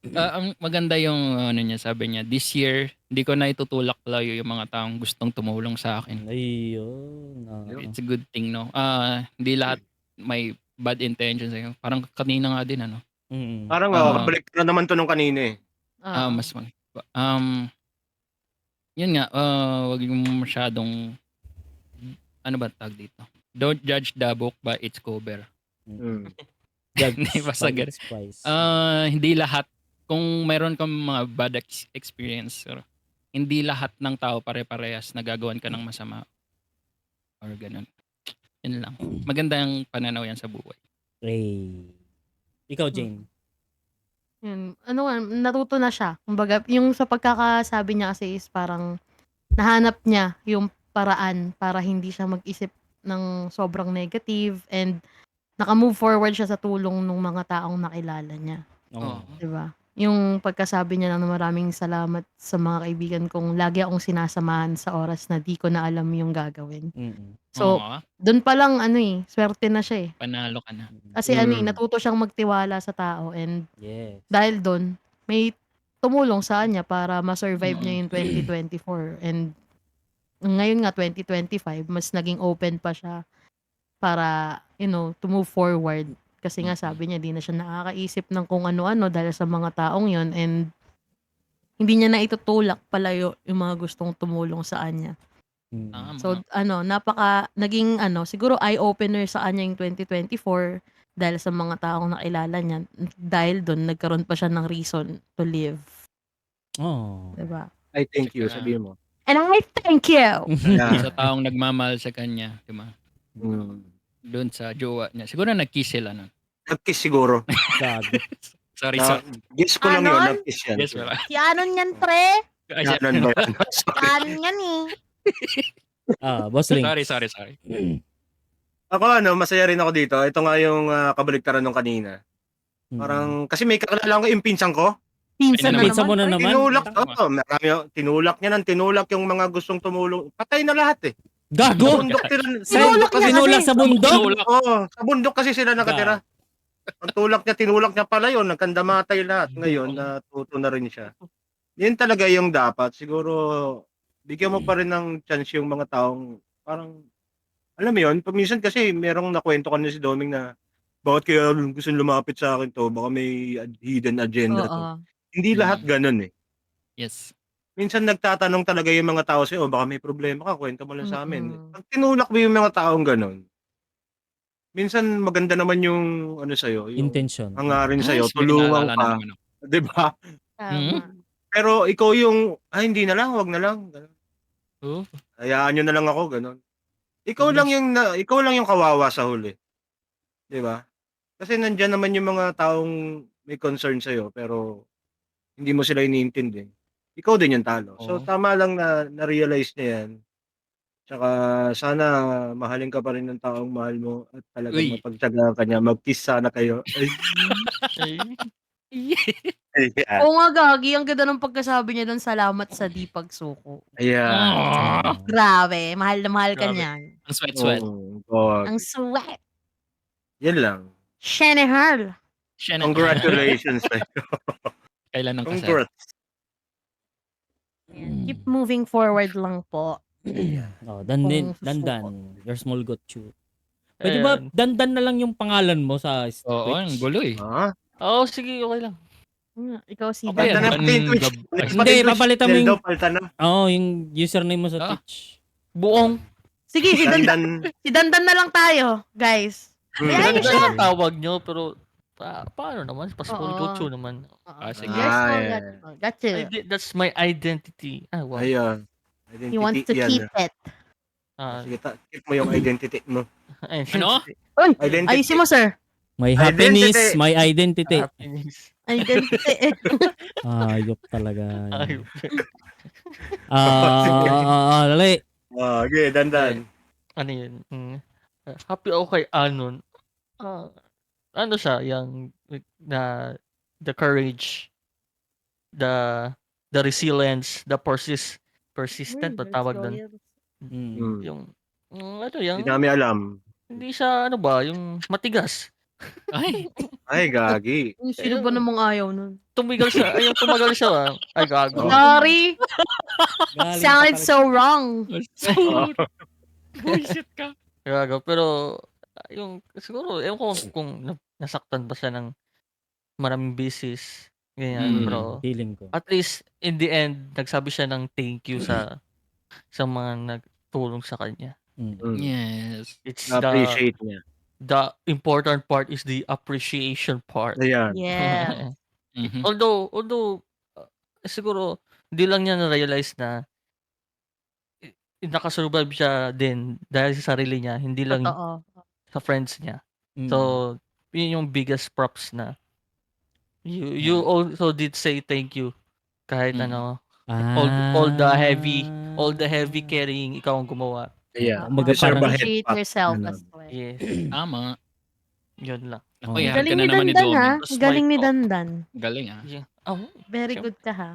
Ang maganda yung ano niya, sabi niya, this year, hindi ko na itutulak layo yung mga taong gustong tumulong sa akin. Ayun. It's a good thing, no? Hindi lahat may bad intentions sa'yo. Parang kanina nga din, ano? Parang balik na naman to nung kanina eh. Mas yun nga, wag yung masyadong, ano ba tag dito? Don't judge the book by its cover. Hindi, basta ganun. Hindi lahat, kung mayroon kang mga bad experience, hindi lahat ng tao pare-parehas nagagawan ka ng masama. Or ganun. Yun lang. Maganda yung pananaw yan sa buhay. Ikaw, Jane. Yun. Natuto na siya. Kumbaga, yung sa pagkakasabi niya kasi is parang nahanap niya yung paraan para hindi siya mag-isip ng sobrang negative and naka-move forward siya sa tulong ng mga taong nakilala niya. Oo. Diba? Yung pagkasabi niya lang na maraming salamat sa mga kaibigan kong lagi akong sinasamahan sa oras na di ko na alam yung gagawin. So, Oo, doon pa lang swerte na siya eh. panalo ka na. Kasi natuto siyang magtiwala sa tao and Yes. dahil doon, may tumulong sa kanya para ma-survive niya yung 2024. And ngayon nga 2025, mas naging open pa siya para, to move forward. Kasi nga sabi niya, di na siya nakakaisip ng kung ano-ano dahil sa mga taong yon and hindi niya na itutulak palayo yung mga gustong tumulong sa kanya. Tama. So, naging siguro eye-opener sa kanya yung 2024 dahil sa mga taong nakilala niya. Dahil doon, nagkaroon pa siya ng reason to live. Diba? I thank you, sabihin mo. And I thank you! Sa taong nagmamahal sa kanya, di ba? Doon sa jowa niya. Siguro nag-kiss sila nun. Nag-kiss siguro. Sorry. Guess ko lang yun, Anon? nag-kiss yan. Yes, wala. Si Anon yan, pre! Anon ba yan? Si Anon yan eh. Boss Ring. Sorry. Ako masaya rin ako dito. Ito nga yung kabaliktaran nung kanina. Parang, kasi may kakilala ko yung pinsan ko. Pinsan na Pinsan mo naman. na naman. Tinulak niya yung mga gustong tumulong. Patay na lahat eh. Gago! Sinulak sa bundok? Oo, sa bundok kasi sila nakatira. Ang tinulak niya pala yun, nagkandamatay lahat. Ngayon, natuto na rin siya. Yun talaga yung dapat. Siguro, bigyan mo pa rin ng chance yung mga taong parang, alam mo yun, minsan kasi merong nakwento kanina si Doming na, bakit kaya gusto lumapit sa akin 'to, baka may hidden agenda 'to. Oo. Hindi lahat Mm. gano'n, eh. Yes. Minsan nagtatanong talaga yung mga tao sa'yo, "Baka may problema ka, kuwento mo lang sa'min." Mm. 'Pag tinulak mo yung mga taong gano'n, minsan maganda naman yung ano sa'yo, yung Intention. hangarin sa'yo, May tulungan naalala na ka, naman ako. 'di ba? Tama. Pero ikaw yung, "Ay hindi na lang, 'wag na lang." Gano'n. Oo. "Hayaan niyo na lang ako." Gano'n. Mabilis. Ikaw lang yung kawawa sa huli, 'di ba? Kasi nandiyan naman yung mga taong may concern sa'yo pero hindi mo sila iniintindi. Ikaw din yung talo. So Oo. tama lang na na-realize niya 'yan. Tsaka sana mahalin ka pa rin ng taong mahal mo at talagang Uy. mapagtiyagaan ka niya. Mag-kiss sana kayo. Ay, Ay, ayan. Oo nga, Gagi. Ang ganda ng pagkasabi niya dun, "Salamat sa di pagsuko." Ayan. Ah, Grabe, mahal na mahal ka grabe. niyan. ang sweat-sweat. Oo, Ang pogi. sweat. 'Yan lang. Shenehal. Siya na Congratulations sa'yo. kailan ang kasal? Congrats. Ayan, keep moving forward lang po. Ayan. Dandan, Kung susuko. dandan. Your small got you. Pwede ba Ayan. dandan na lang yung pangalan mo sa Oo, ang Twitch? gulo eh. Ah, Oo, sige, okay lang. Ikaw si Okay, palitan Dan. na Dan pati yung Twitch. Gab- Palitan Ay, pati Hindi, yung Twitch papalitan mo channel yung daw, palitan na. yung username mo sa Ah. Twitch. Buong. Sige, si Dandan. Dandan. Si Dandan na lang tayo, guys. Ayan Ganda siya. na tawag nyo, pero paano naman? Paspol Oo. Gochu naman. Ah, sige. Yes, Ah, oh, yeah. gotcha. That's my identity. Ah, wow. Ayun. He wants to Identity keep yan. it. Sige, keep mo yung identity mo. Ano? Uy, Identity. ayusin mo, sir. May happiness, Identity. may identity. Happiness. Identity. Ayop talaga. Ay, Dali. Okay, dandan. ano yun? Happy ako kay Anon. Ano siya, yung na the courage, the resilience, the persistent ba tawag doon? Yung ano yung Hindi namin alam. hindi siya ano ba, yung matigas. Ay, Ay, gagi. Sino ba namang ayaw nun? Tumagal siya ba? Ay gago. Oh. Sorry. Galing Sounded pa so wrong. so, bullshit ka. Gago, pero yung siguro ewan ko kung nasaktan ba siya ng maraming beses, ganyan, pero feeling ko. at least in the end nagsabi siya ng thank you sa mga nagtulong sa kanya. Yes. It's Na-appreciate niya. the important part is the appreciation part. Ayan. Yeah. Mhm. Although siguro hindi lang niya na-realize na nakasurvive siya din dahil sa sarili niya, hindi lang Totoo. sa friends niya. Mm. So, yun yung biggest props na you also did say thank you kahit Mm. all the heavy carrying ikaw ang gumawa. Ayan. Kumbaga Deserve parang- a head Appreciate pat. yourself Ganun. as well. Yes, Tama. yun lang. Ako, Oh. yan ka Galing na ni naman ni Dandan, ha? Doming. That's Galing my ni fault. Dandan. Galing ah. Yeah. Very Siyempre. good ka, ha?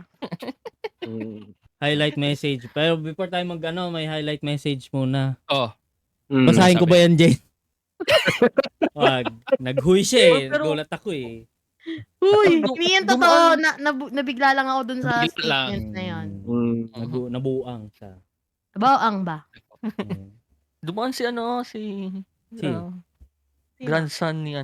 Highlight message. Pero before tayo may highlight message muna. Oh, Basahin ko sabi. ba yan, Jane? Wag. Naghuy siya eh. Pero- Nagulat ako eh. Uy, hindi yan totoo. Dumaan- Nabigla lang ako dun sa Nabigla lang. statement na yan. Nabuang siya. Baang ba? Mm. Dumaan si Si? grandson ni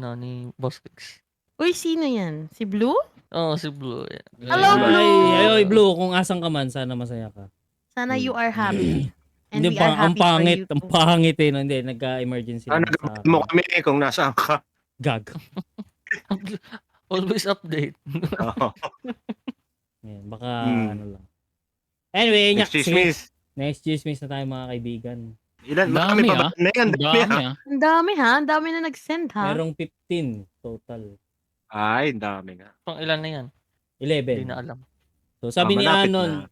Boss Fix. Uy, sino yan? Si Blue? Oh, si Blue. Yeah. Hello, Blue. Ay, Blue, kung asan ka man, sana masaya ka. Sana you are happy. And Hindi, we are ang happy for pangit, you ang too. pangit eh. No? Hindi, nagka-emergency lang sa Nagabit mo kami kung nasaan ka. Gag. Always update. Oo. Yan, baka Hmm. ano lang. Anyway, Next chismis. Next chismis na tayo mga kaibigan. Ilan? Dami, Marami pa ba? ah. Na yan, Ang dami, dami ha? ah. Ang dami, ha? Ang dami na nag-send, ha? Merong 15 total. Ay, dami nga. Pang ilan na yan? 11. Hindi na alam. So sabi ni malapit Anon, na.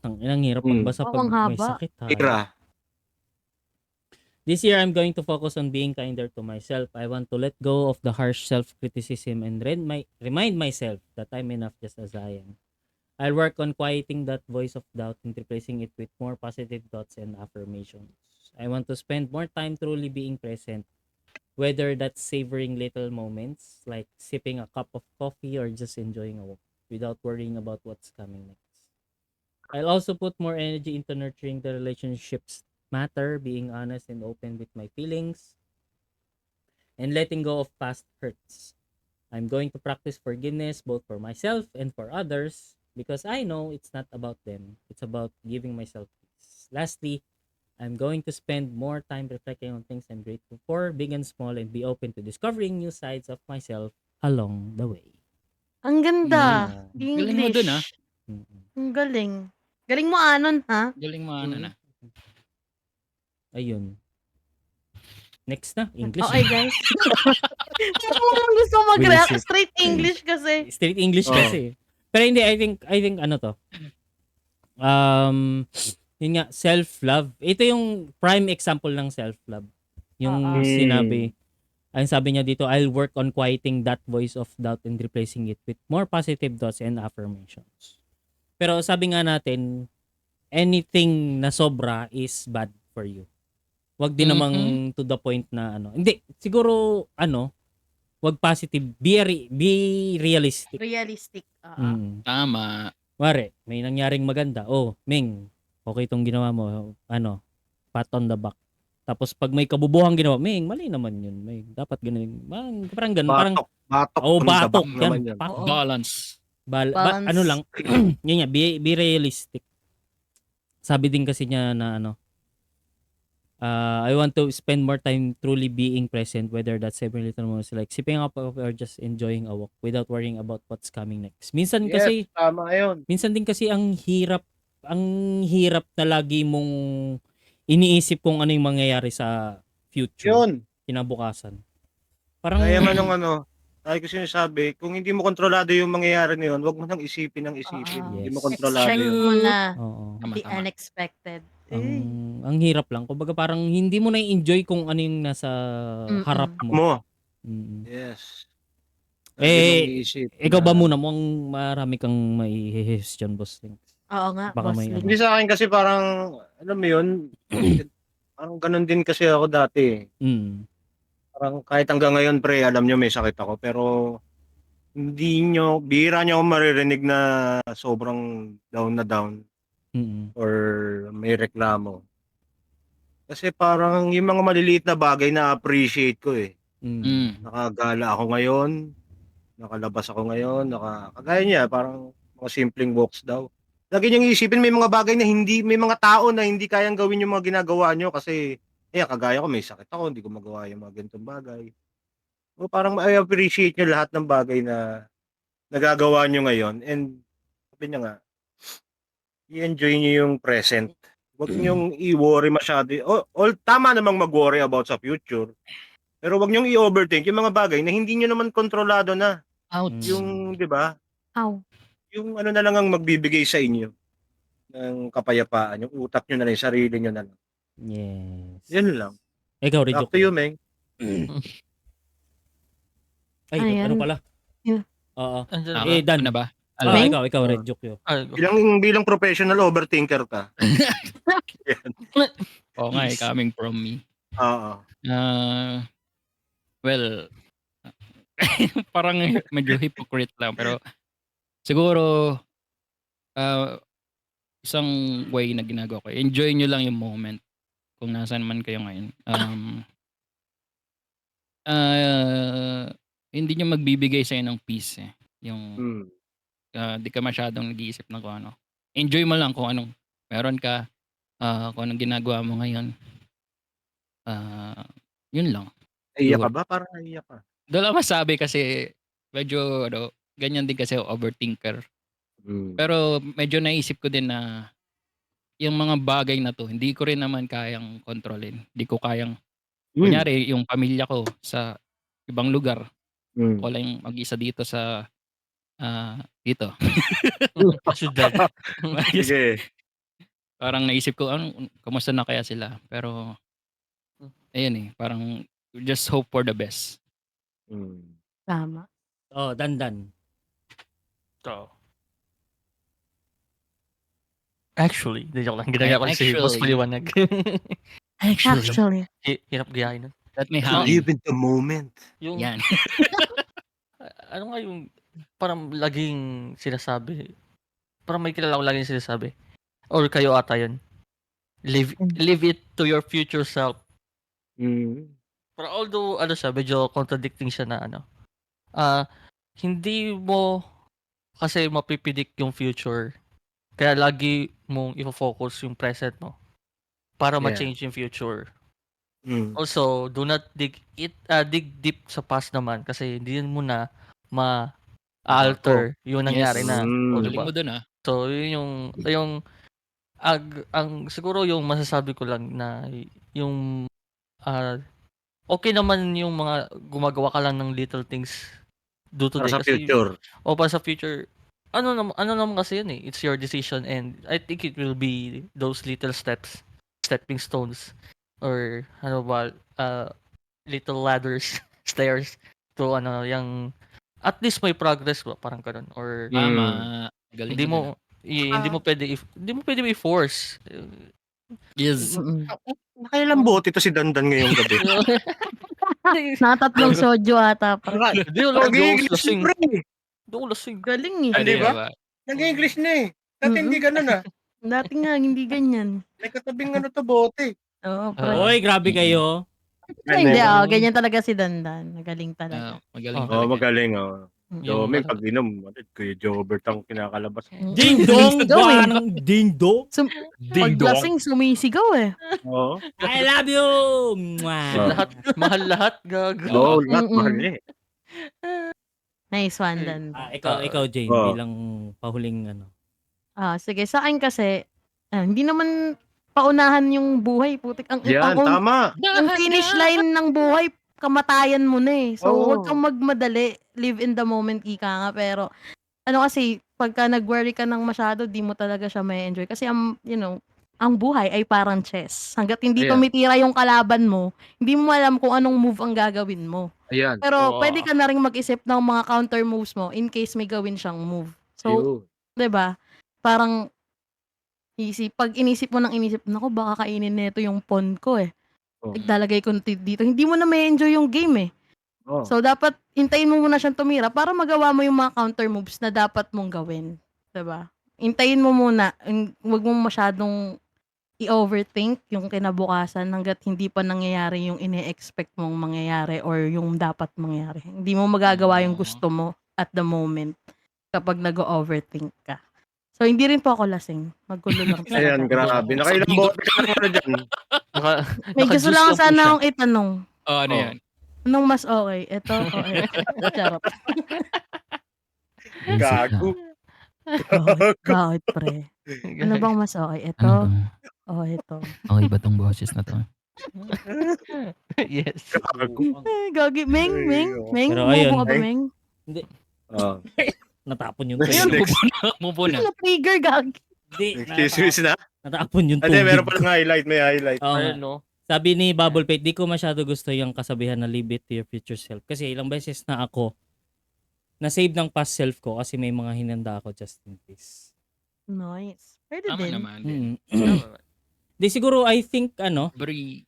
ang ilang hirap magbasa Oo, pag ang may haba. sakit ha. Ira. This year, I'm going to focus on being kinder to myself. I want to let go of the harsh self-criticism and remind myself that I'm enough just as I am. I'll work on quieting that voice of doubt and replacing it with more positive thoughts and affirmations. I want to spend more time truly being present, whether that's savoring little moments like sipping a cup of coffee or just enjoying a walk without worrying about what's coming next. I'll also put more energy into nurturing the relationships matter, being honest and open with my feelings, and letting go of past hurts. I'm going to practice forgiveness both for myself and for others because I know it's not about them. It's about giving myself peace. Lastly, I'm going to spend more time reflecting on things I'm grateful for, big and small, and be open to discovering new sides of myself along the way. Ang ganda. Galing mo dun, English. Ang galing. Galing mo, Anon, ha? Galing mo ano na. Ayun. Next na, English. Okay, guys. Parang gusto ko mag-react. Visit. Straight English kasi. Straight English Oo. kasi. Pero hindi, I think ano to. Yun nga, self-love. Ito yung prime example ng self-love. Yung sinabi, ang sabi niya dito, I'll work on quieting that voice of doubt and replacing it with more positive thoughts and affirmations. Pero sabi nga natin, anything na sobra is bad for you. Wag din namang to the point na ano. Hindi, siguro wag positive, be realistic. Realistic. Tama. Wari, may nangyaring maganda. Oh, Ming, okay itong ginawa mo. Pat on the back. Tapos pag may kabubuhang ginawa, Ming, mali naman yun. May dapat ganun. Parang ganun. Parang, Batok. oh, on the batok. back naman Yan. yan. Oo. Balance. Balance. Ano lang, yun nga, be realistic. Sabi din kasi niya na I want to spend more time truly being present, whether that's every little moments like sipping up or just enjoying a walk without worrying about what's coming next. Minsan kasi, Tama yun. minsan din kasi ang hirap na lagi mong iniisip kung ano yung mangyayari sa future, Yun. kinabukasan. Parang, Kaya man nung ay ko sinasabi, kung hindi mo kontrolado yung mangyayari na yun, wag mo nang isipin ng isipin. Hindi mo Yes. kontrolado Expect yun. mo na oo. Tama, the tama. unexpected. Ang hirap lang. Kumbaga parang hindi mo na-enjoy kung ano yung nasa harap mo. Mo. Mm. Yes. Ikaw ba muna mong marami kang mai-question, boss? Oo nga, Baka boss may Ling. Hindi sa akin kasi parang, alam mo yun, parang ganun din kasi ako dati. Parang kahit hanggang ngayon, pre, alam nyo may sakit ako. Pero bihira nyo ako maririnig na sobrang down na down or may reklamo. Kasi parang yung mga maliliit na bagay na appreciate ko eh. Nakagala ako ngayon, nakalabas ako ngayon, kagaya niya, parang mga simpleng walks daw. Lagi niyong isipin, may mga bagay na may mga tao na hindi kayang gawin yung mga ginagawa nyo kasi, kagaya ko, may sakit ako, hindi ko magawa yung mga ganitong bagay. O parang ma-appreciate nyo lahat ng bagay na nagagawa nyo ngayon. And, sabi niya nga, i-enjoy nyo yung present. Huwag nyong i-worry masyado. Tama namang mag-worry about sa future. Pero huwag nyong i-overthink yung mga bagay na hindi nyo naman kontrolado na. Ouch. Yung, di ba? Ow. Yung ano na lang ang magbibigay sa inyo ng kapayapaan. Yung utak nyo na lang, yung sarili nyo na lang. Yes. Yan lang. Ikaw, Red Back to you, Meng. Ay, Ayan. ano pala? Yeah. Oo. Andyan Ako, ba? Dan. ano ba? Meng? Ikaw, Red Joke. Ay, go. Bilang professional overthinker ka. Oo nga, coming from me. Oo. Well, parang medyo hypocrite lang. Pero siguro, isang way na ginagawa ko, enjoy nyo lang yung moment kung nasaan man kayo ngayon. Hindi nyo magbibigay sa'yo ng peace eh. Yung di ka masyadong nag-iisip ng kung ano. Enjoy mo lang kung anong meron ka, kung anong ginagawa mo ngayon. Yun lang. Naiyak ka ba? Parang naiyak ka. Dala masabi kasi medyo ganyan din kasi ako, overthinker. Pero medyo naisip ko din na yung mga bagay na to, hindi ko rin naman kayang kontrolin. Hindi ko kayang, kunyari, yung pamilya ko sa ibang lugar. Ako lang yung mag-isa dito sa, dito. Syudad. Sige. Parang naisip ko, kamusta na kaya sila? Pero, ayun parang just hope for the best. Tama. Oh, Dan. So, actually, di joke lang. Ginagaya ko si Boss Paliwanag. Actually. Hirap gayahin nun. That may Live in the moment. Yung, Yan. ano nga yung parang laging sinasabi, parang may kilala ko laging sinasabi, Or kayo ata yun. Leave it to your future self. Pero although, ano siya, medyo contradicting siya na ano. Hindi mo kasi mapipredict yung future. Kaya lagi mong i-focus yung present mo para Yeah. ma-change yung future. Mm. Also, do not dig deep sa past naman kasi hindi mo na ma-alter yung nangyari na. O, Galing diba? mo dun ah. So, yun yung ang siguro yung masasabi ko lang na yung okay naman yung mga gumagawa ka lang ng little things do Para today sa kasi future. o para sa future ano naman kasi yun it's your decision and I think it will be those little stepping stones or ano ba little ladders stairs to yung at least may progress ba parang ganun or Tama. Galing hindi mo dun. mo hindi mo pwede i-force. Yes. Nakailang bote to si Dandan ngayong gabi. Nakatatlong soju ata, pre. Hindi wala, di ako Nag-English lasing. pre. Di ako lasing. Galing eh. Di ba? ba? Nag-English na eh. Dati hindi ganun ah. Dati nga, hindi ganyan. May katabing ano to bote. Oo, pre. Oy, grabe kayo. Hindi, ganyan talaga si Dandan. Nagaling talaga. Magaling Oo, talaga. magaling oh. Yung Domin, ano. pag inom, Kuya Jobert ang kinakalabas. Ding dong, Gawin. ng ding dong. Pag lasing, sumisigaw eh. Oo. I love you. Mwah. Lahat, mahal lahat, gag. Oo, lahat Mm-mm. mahal eh. Nice one, Dandan. Ikaw Jane, Oo. bilang pahuling ano. Sige. Sa akin kasi, hindi naman paunahan yung buhay. Putik. Yan, tama. Yung finish line ng buhay, kamatayan mo na eh. So, Oo. huwag kang magmadali. Live in the moment, ika nga. Pero, ano kasi, pagka nag-worry ka ng masyado, di mo talaga siya may enjoy. Kasi, ang buhay ay parang chess. Hanggat hindi Ayan. tumitira yung kalaban mo, hindi mo alam kung anong move ang gagawin mo. Ayan. Pero, Oo. pwede ka na rin mag-isip ng mga counter moves mo in case may gawin siyang move. So, Yun. 'di ba? Parang pag inisip mo nako baka kainin nito yung pawn ko eh. Oo. Naglalagay ko dito. Hindi mo na may enjoy yung game eh. Oo. So dapat hintayin mo muna siyang tumira para magawa mo yung mga counter moves na dapat mong gawin, 'di ba? Hintayin mo muna, huwag mong masyadong i-overthink yung kinabukasan hangga't hindi pa nangyayari yung ine-expect mong mangyayari or yung dapat mangyari. Hindi mo magagawa yung gusto mo at the moment kapag nag-overthink ka. So, hindi rin po ako lasing. Magulo lang talaga. Ayan, grabe. Nakailang bote ka na dyan. May gusto lang sana akong itanong. Ano yan? Anong mas okay? Ito o ito? Charot. Gago. Bakit, pre? Ano bang mas okay? Ito o ito? Okay ba tong boses na to? Yes. Gago. Gagi. Meng? Pero Bobo ayun. ka ba, Meng? Oh. Natapon yung Ayun, trigger. Move na. Trigger, gagi. Hindi, Excuse na. natapon yung Hindi, tubig. meron pa lang highlight. May highlight. Oo nga. Ayun, no? Sabi ni Bubble Pate, di ko masyado gusto yung kasabihan na leave it to your future self. Kasi ilang beses na ako na-save ng past self ko kasi may mga hinanda ako just in case. Nice. Pwede Tama din. naman. Di siguro I think Sige.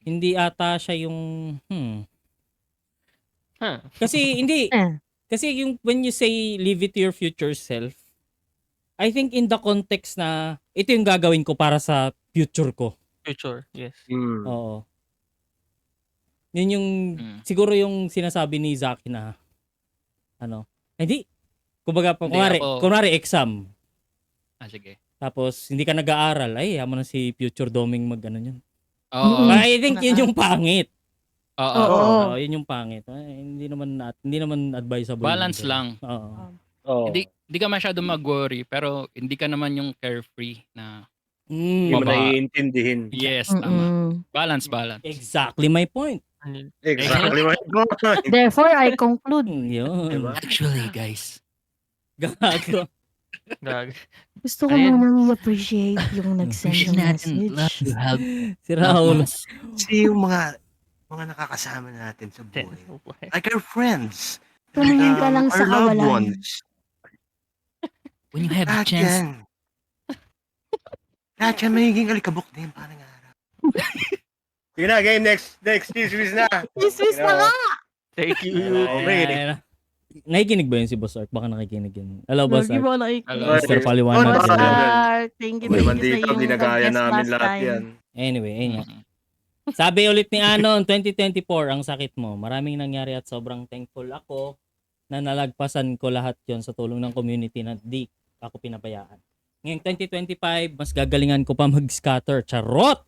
hindi ata siya yung Huh. kasi hindi Eh. kasi yung when you say leave it to your future self, I think in the context na ito yung gagawin ko para sa future ko. Future, yes. Oo. Yun yung siguro yung sinasabi ni Zaki na hindi kumbaga Hindi, kunwari exam. Sige. Tapos hindi ka nag-aaral, ay yaman na si future doming yun. Oo. I think yun yung pangit. Oo. Oo. Yun yung pangit. Ay, hindi naman advisable. Balance yun. lang. Oo. Oh. Hindi ka masyado mag-worry pero hindi ka naman yung carefree na Hindi mo naiintindihin. yes, tama. Balance. Exactly my point. Exactly. Therefore, I conclude. Yun. Diba? Actually, guys. Gago. Gag. Gusto ko Ayun. muna i-appreciate yung nag-send ng message. Si Raul. Kasi yung mga nakakasama natin sa buhay. Like our friends. Tumingin ka lang sa our loved kawalan. ones. When you have the Lahat chance. yan. Lahat yan magiging alikabok din. Parang araw. Sige na, game next. Next, Chismis na. Chismis na nga! Thank you. Okay. nakikinig ba yun si Boss Art? Baka nakikinig yun. Hello, Boss Lagi Art. mo nakikinig. Hello. Mr. Paliwanag Boss ka dyan. Art, thank you Naman sa dito, iyong ginagaya nag-guest namin last lahat time. yan. Anyway, ayun nga. Mm. Sabi ulit ni Anon, 2024, ang sakit mo. Maraming nangyari at sobrang thankful ako na nalagpasan ko lahat yon sa tulong ng community na di ako pinabayaan. Ngayong 2025, mas gagalingan ko pa mag-scatter. Charot!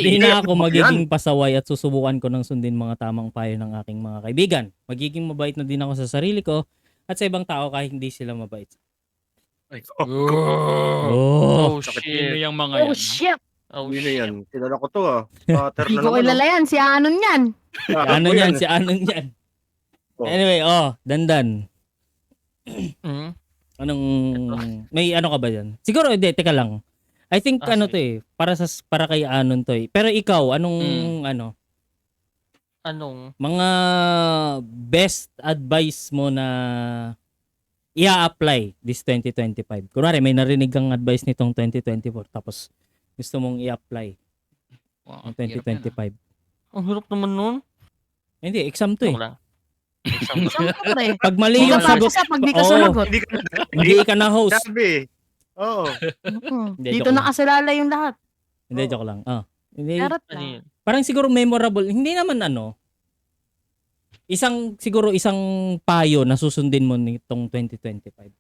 Di na ako magiging pasaway at susubukan ko ng sundin mga tamang payo ng aking mga kaibigan. Magiging mabait na din ako sa sarili ko at sa ibang tao kahit hindi sila mabait. Oh, Oh! shit. sino yung mga Oh yan? shit! Oh, Yun na shit. yan. Kilala ko to Pater Hindi na ko naman. kilala yan. Si Anon yan. Si Anon yan, si Anon yan. Oh. Anyway, Dandan. Mm. Anong may ano ka ba diyan? Siguro hindi, teka lang. I think Ah, ano sige. to para kay Anon to Pero ikaw, anong Anong? mga best advice mo na i-apply this 2025? Kunwari may narinig kang advice nitong 2024 tapos gusto mong i-apply Wow, ng 2025. Ang hirap naman nun. Hindi, exam to Joke lang. Exam. Siyempre. Pag mali Hindi yung ka sagot, papasa pag di ka Oo. sumagot. Hindi ka hindi ka na host. sabi. Oo. Hindi, Dito joke lang. nakasalala yung lahat. Hindi, joke lang. Hindi, Charot Ano lang. yun? parang siguro memorable, hindi naman siguro isang payo na susundin mo nitong 2025.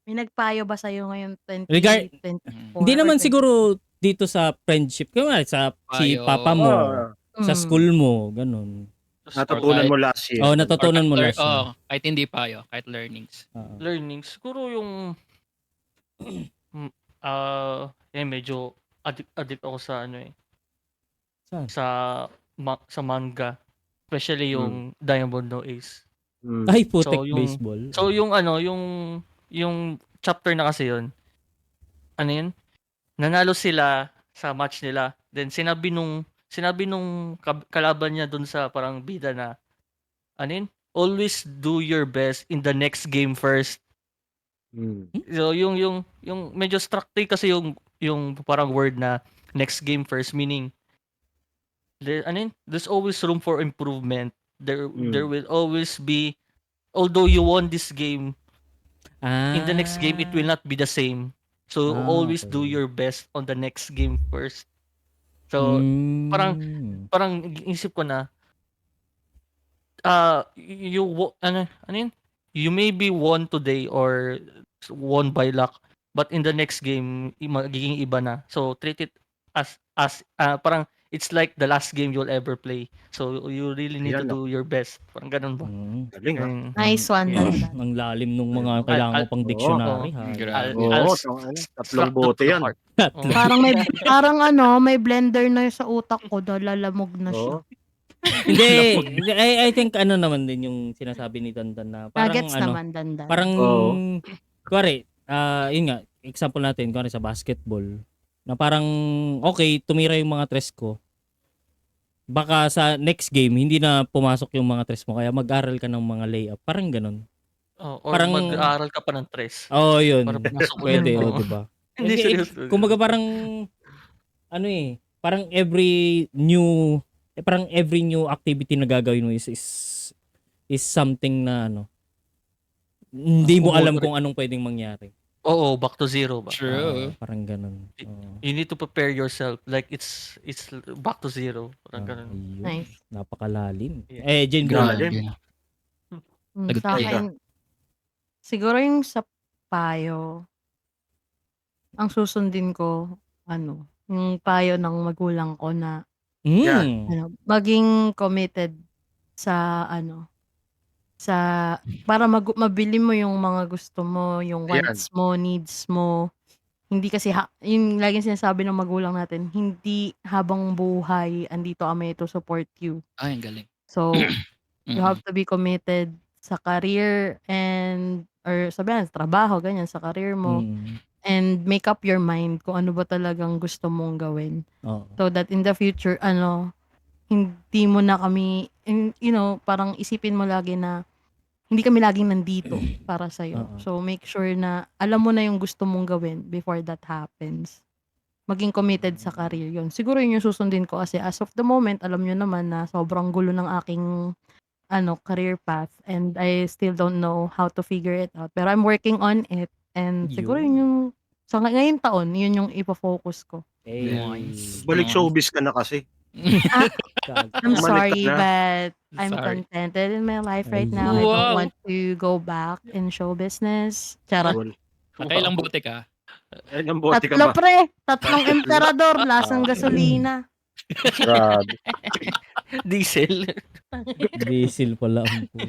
May nagpayo ba sa'yo ngayon 2024? Hindi naman or siguro dito sa friendship, kumari sa si Payo. papa mo, sa 20? school mo, ganun. Natutunan mo last year. Oh, natutunan mo last year. Kahit hindi payo, kahit learnings. Oo. Learning. Siguro yung medyo addict ako sa Saan? sa manga. Especially yung Diamond No Ace. Ay, putek So, yung- baseball. So yung yung chapter na kasi yun. Ano yun? Nanalo sila sa match nila. Then sinabi nung kalaban niya dun sa parang bida na ano yun? Always do your best in the next game first. So yung medyo structure kasi yung parang word na next game first, meaning there's always room for improvement. There will always be, although you won this game, in the next game it will not be the same. So always do okay. your best on the next game first. So parang isip ko na you may be won today or won by luck, but in the next game magiging iba na. So treat it as parang it's like the last game you'll ever play. So you really need to Ayan, do your best. Parang ganun ba? Galing ha. Mm. Nice one, Yeah. Dandan. Ang lalim nung mga kailangan mo pang dictionary. Grabe. Oo, Struck tatlong to bote the yan. heart. Oo. May blender na sa utak ko dahil lalamog na siya. Oo. Hindi, I think naman din yung sinasabi ni Dandan na parang Nuggets naman, Dandan. parang Oo. kuwari, yun nga, example natin kuwari sa basketball na parang okay, tumira yung mga tres ko. Baka sa next game hindi na pumasok yung mga tres mo kaya mag-aral ka ng mga layup. Parang ganun. Or Parang- mag-aaral ka pa ng tres. Oo, yun. Para pumasok mo Pwede, yun. di ba? Hindi, seryoso. Kumbaga parang parang every new activity na gagawin mo is something na hindi mo alam kung anong pwedeng mangyari. Oo, back to zero ba? True. Parang ganun. You need to prepare yourself like it's back to zero. Parang ganun. Ayun. Nice. Napakalalim. Yeah. Jane, Grabe. Lagot Sa tayo. akin, siguro yung sa payo, ang susundin ko, yung payo ng magulang ko na, maging committed sa, para mabili mo yung mga gusto mo, yung Ayan. wants mo, needs mo. Hindi kasi, yung laging sinasabi ng magulang natin, hindi habang buhay, andito kami to support you. Ay, ang galing. So, you have to be committed sa career or sabihan, sa trabaho, ganyan, sa career mo. And make up your mind kung ano ba talagang gusto mong gawin. So that in the future, hindi mo na kami, parang isipin mo lagi na hindi kami laging nandito para sa'yo. So make sure na alam mo na yung gusto mong gawin before that happens. Maging committed sa career yun. Siguro yun yung susundin ko kasi as of the moment, alam nyo naman na sobrang gulo ng aking career path and I still don't know how to figure it out. Pero I'm working on it and siguro Yun. yun yung sa ngayong taon, yun yung ipo-focus ko. Eh, Nice. Balik showbiz ka na kasi. I'm Bumalik ka sorry, na. but I'm Sorry. contented in my life right now. I Wow. don't want to go back in show business. Charot. Cool. Nakailang bote ka? Yan ang bote ka Tatlo ba? pre, tatlong emperador, lasang gasolina. Grabe. Diesel. Diesel pala ang puto.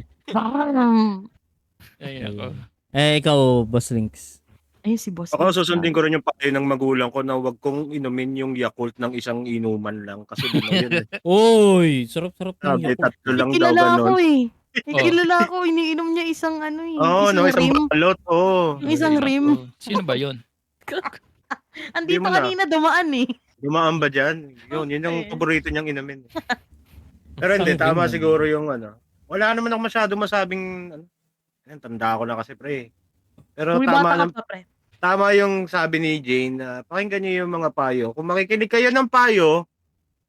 Ay, ako. Ikaw, Boss Links. Ayun si boss. Ako susundin ko rin yung payo ng magulang ko na wag kong inumin yung Yakult ng isang inuman lang kasi di mo yun. Uy, sarap-sarap ng Sabi, Yakult. tatlo lang daw Kilala ako ganun. eh. Oh. Kilala ako, iniinom niya isang Oo, no, isang rim. balot. Oo. Yung isang rim. Sino ba yun? Andito Hindi mo na. kanina dumaan eh. Dumaan ba dyan? Yun yung Eh. paborito niyang inumin. Pero hindi, Isang tama rim. siguro yung wala naman ako masyado masabing, tanda ko na kasi pre. Pero May bata ka pa pre. tama yung sabi ni Jane na pakinggan niyo yung mga payo. Kung makikinig kayo ng payo,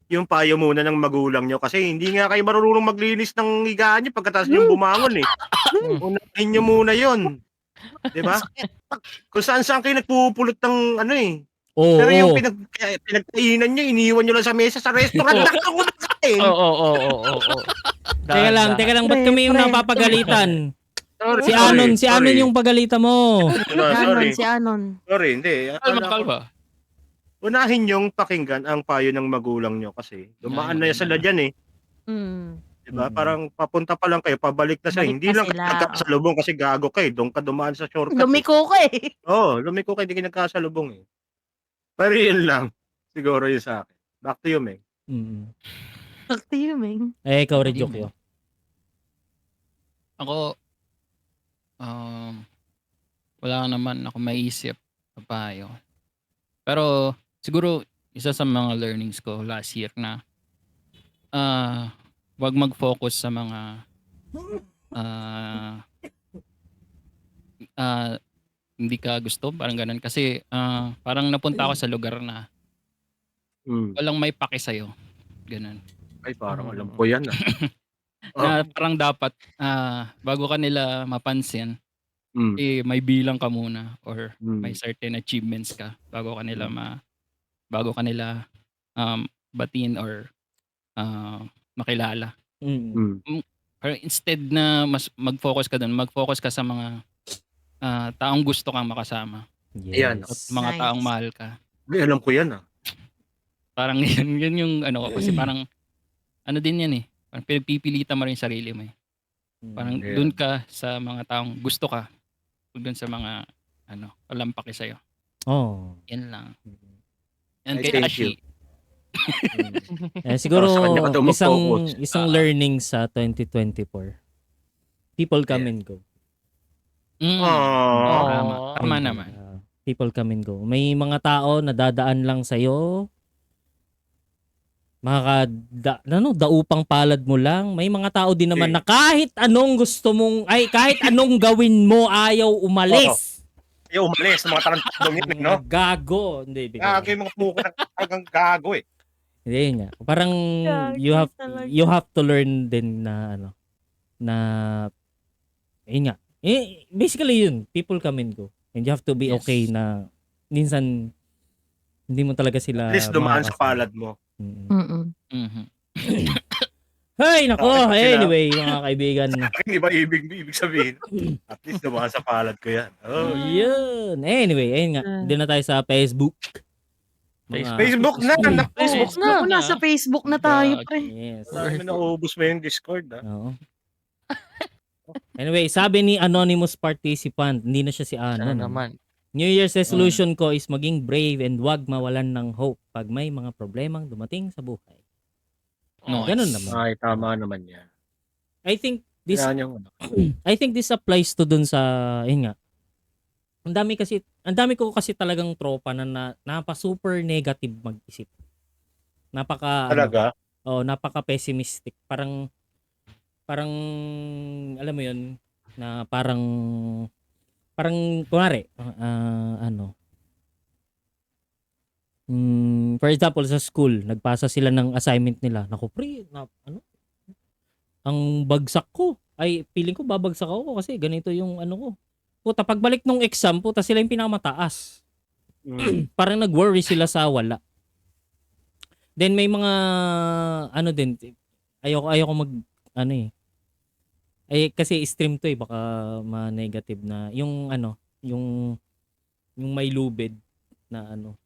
yung payo muna ng magulang nyo kasi hindi nga kayo marunong maglinis ng higaan nyo pagkatapos nyo bumangon eh. Unahin nyo muna yun. Diba? Kung saan kayo nagpupulot ng Oo. pero yung pinagkainan nyo, iniwan nyo lang sa mesa sa restaurant, nakako na kain. Oo. Teka lang, ba't Pre, kami yung pre. napapagalitan? Sorry, Si Anon yung pagalita mo. Sorry. Si Anon. Sorry, hindi. Kalma. Unahin yung pakinggan ang payo ng magulang nyo kasi dumaan na sila dyan eh. Mm. Diba? Mm. Parang papunta pa lang kayo, pabalik na sila. Balik Hindi na lang sila, kayo nagkasalubong kasi gago kayo. Doon ka dumaan sa shortcut. Lumiko ko eh. Lumiko kayo, hindi kayo nagkasalubong eh. Pero yun lang. Siguro yun sa akin. Back to you, Meng. Talk to you, Ming. Ikaw, Redyokyo. Ako, wala naman ako maisip na payo. Pero siguro isa sa mga learnings ko last year na wag mag-focus sa mga hindi ka gusto, parang ganun. Kasi parang napunta ako sa lugar na walang may pake sa'yo. Ganun. Ay, parang alam ko yan ah. Na parang dapat bago ka nila mapansin, may bilang ka muna or may certain achievements ka bago ka nila batiin or makilala. Pero instead na mas mag-focus ka doon, mag-focus ka sa mga taong gusto kang makasama. Ayan. At mga Nice. taong mahal ka. Ay, alam ko yan ah. Parang yun yung kasi parang din yan eh. Parang pinagpipilitan mo rin yung sarili mo eh. Parang Yeah. doon ka sa mga taong gusto ka. Doon sa mga walang pake sa'yo. Oh. Yan lang. And Ay, kay thank Ashi, Siguro Sa kanya ka daw mag-focus. isang learning sa 2024. People come and go. Tama naman. People come and go. May mga tao na dadaan lang sa'yo. Daupang palad mo lang. May mga tao din naman na kahit anong gusto mong, kahit anong gawin mo, ayaw umalis. Ayaw umalis sa mga tarantadong yun, no? Gago. Hindi. Gago yung mga puko ng hanggang gago eh. Hindi yun nga. Parang Gago talaga. you have to learn din na yun nga. Basically yun, people come and go. And you have to be Yes. okay na minsan hindi mo talaga sila At least dumaan sa makakasama. palad mo. Mhm. Hey, nako. Bakit sila- Anyway, mga kaibigan. Akin iba ibig sabihin. At least dumaan sa palad ko yan. Oh. Yun. Anyway, ayun nga. Doon na tayo sa Facebook. Facebook na! Naku! Facebook Naku, nasa Facebook na tayo, pre. Yes. Marami na naubos mo yung Discord ah. Oo. Anyway, sabi ni anonymous participant, hindi na siya si Ano Anon. naman. New Year's resolution ko is maging brave and wag mawalan ng hope pag may mga problemang dumating sa buhay. Nice. Ganun naman. Ay, tama naman yan. I think this Yan yung applies to dun sa yun nga. Ang dami ko kasi talagang tropa na napa super negative mag-isip. talaga. Napaka pessimistic. Parang alam mo yun na parang kunwari for example sa school nagpasa sila ng assignment nila. Naku pre, ang bagsak ko. Ay, feeling ko babagsak ako kasi ganito yung ano ko. Puta, pagbalik nung exam, puta sila yung pinakamataas. Parang nag-worry sila sa wala. Then may mga ano din, ayoko mag ano eh. Ay kasi stream to eh, baka ma-negative na yung ano, yung may lubid na ano.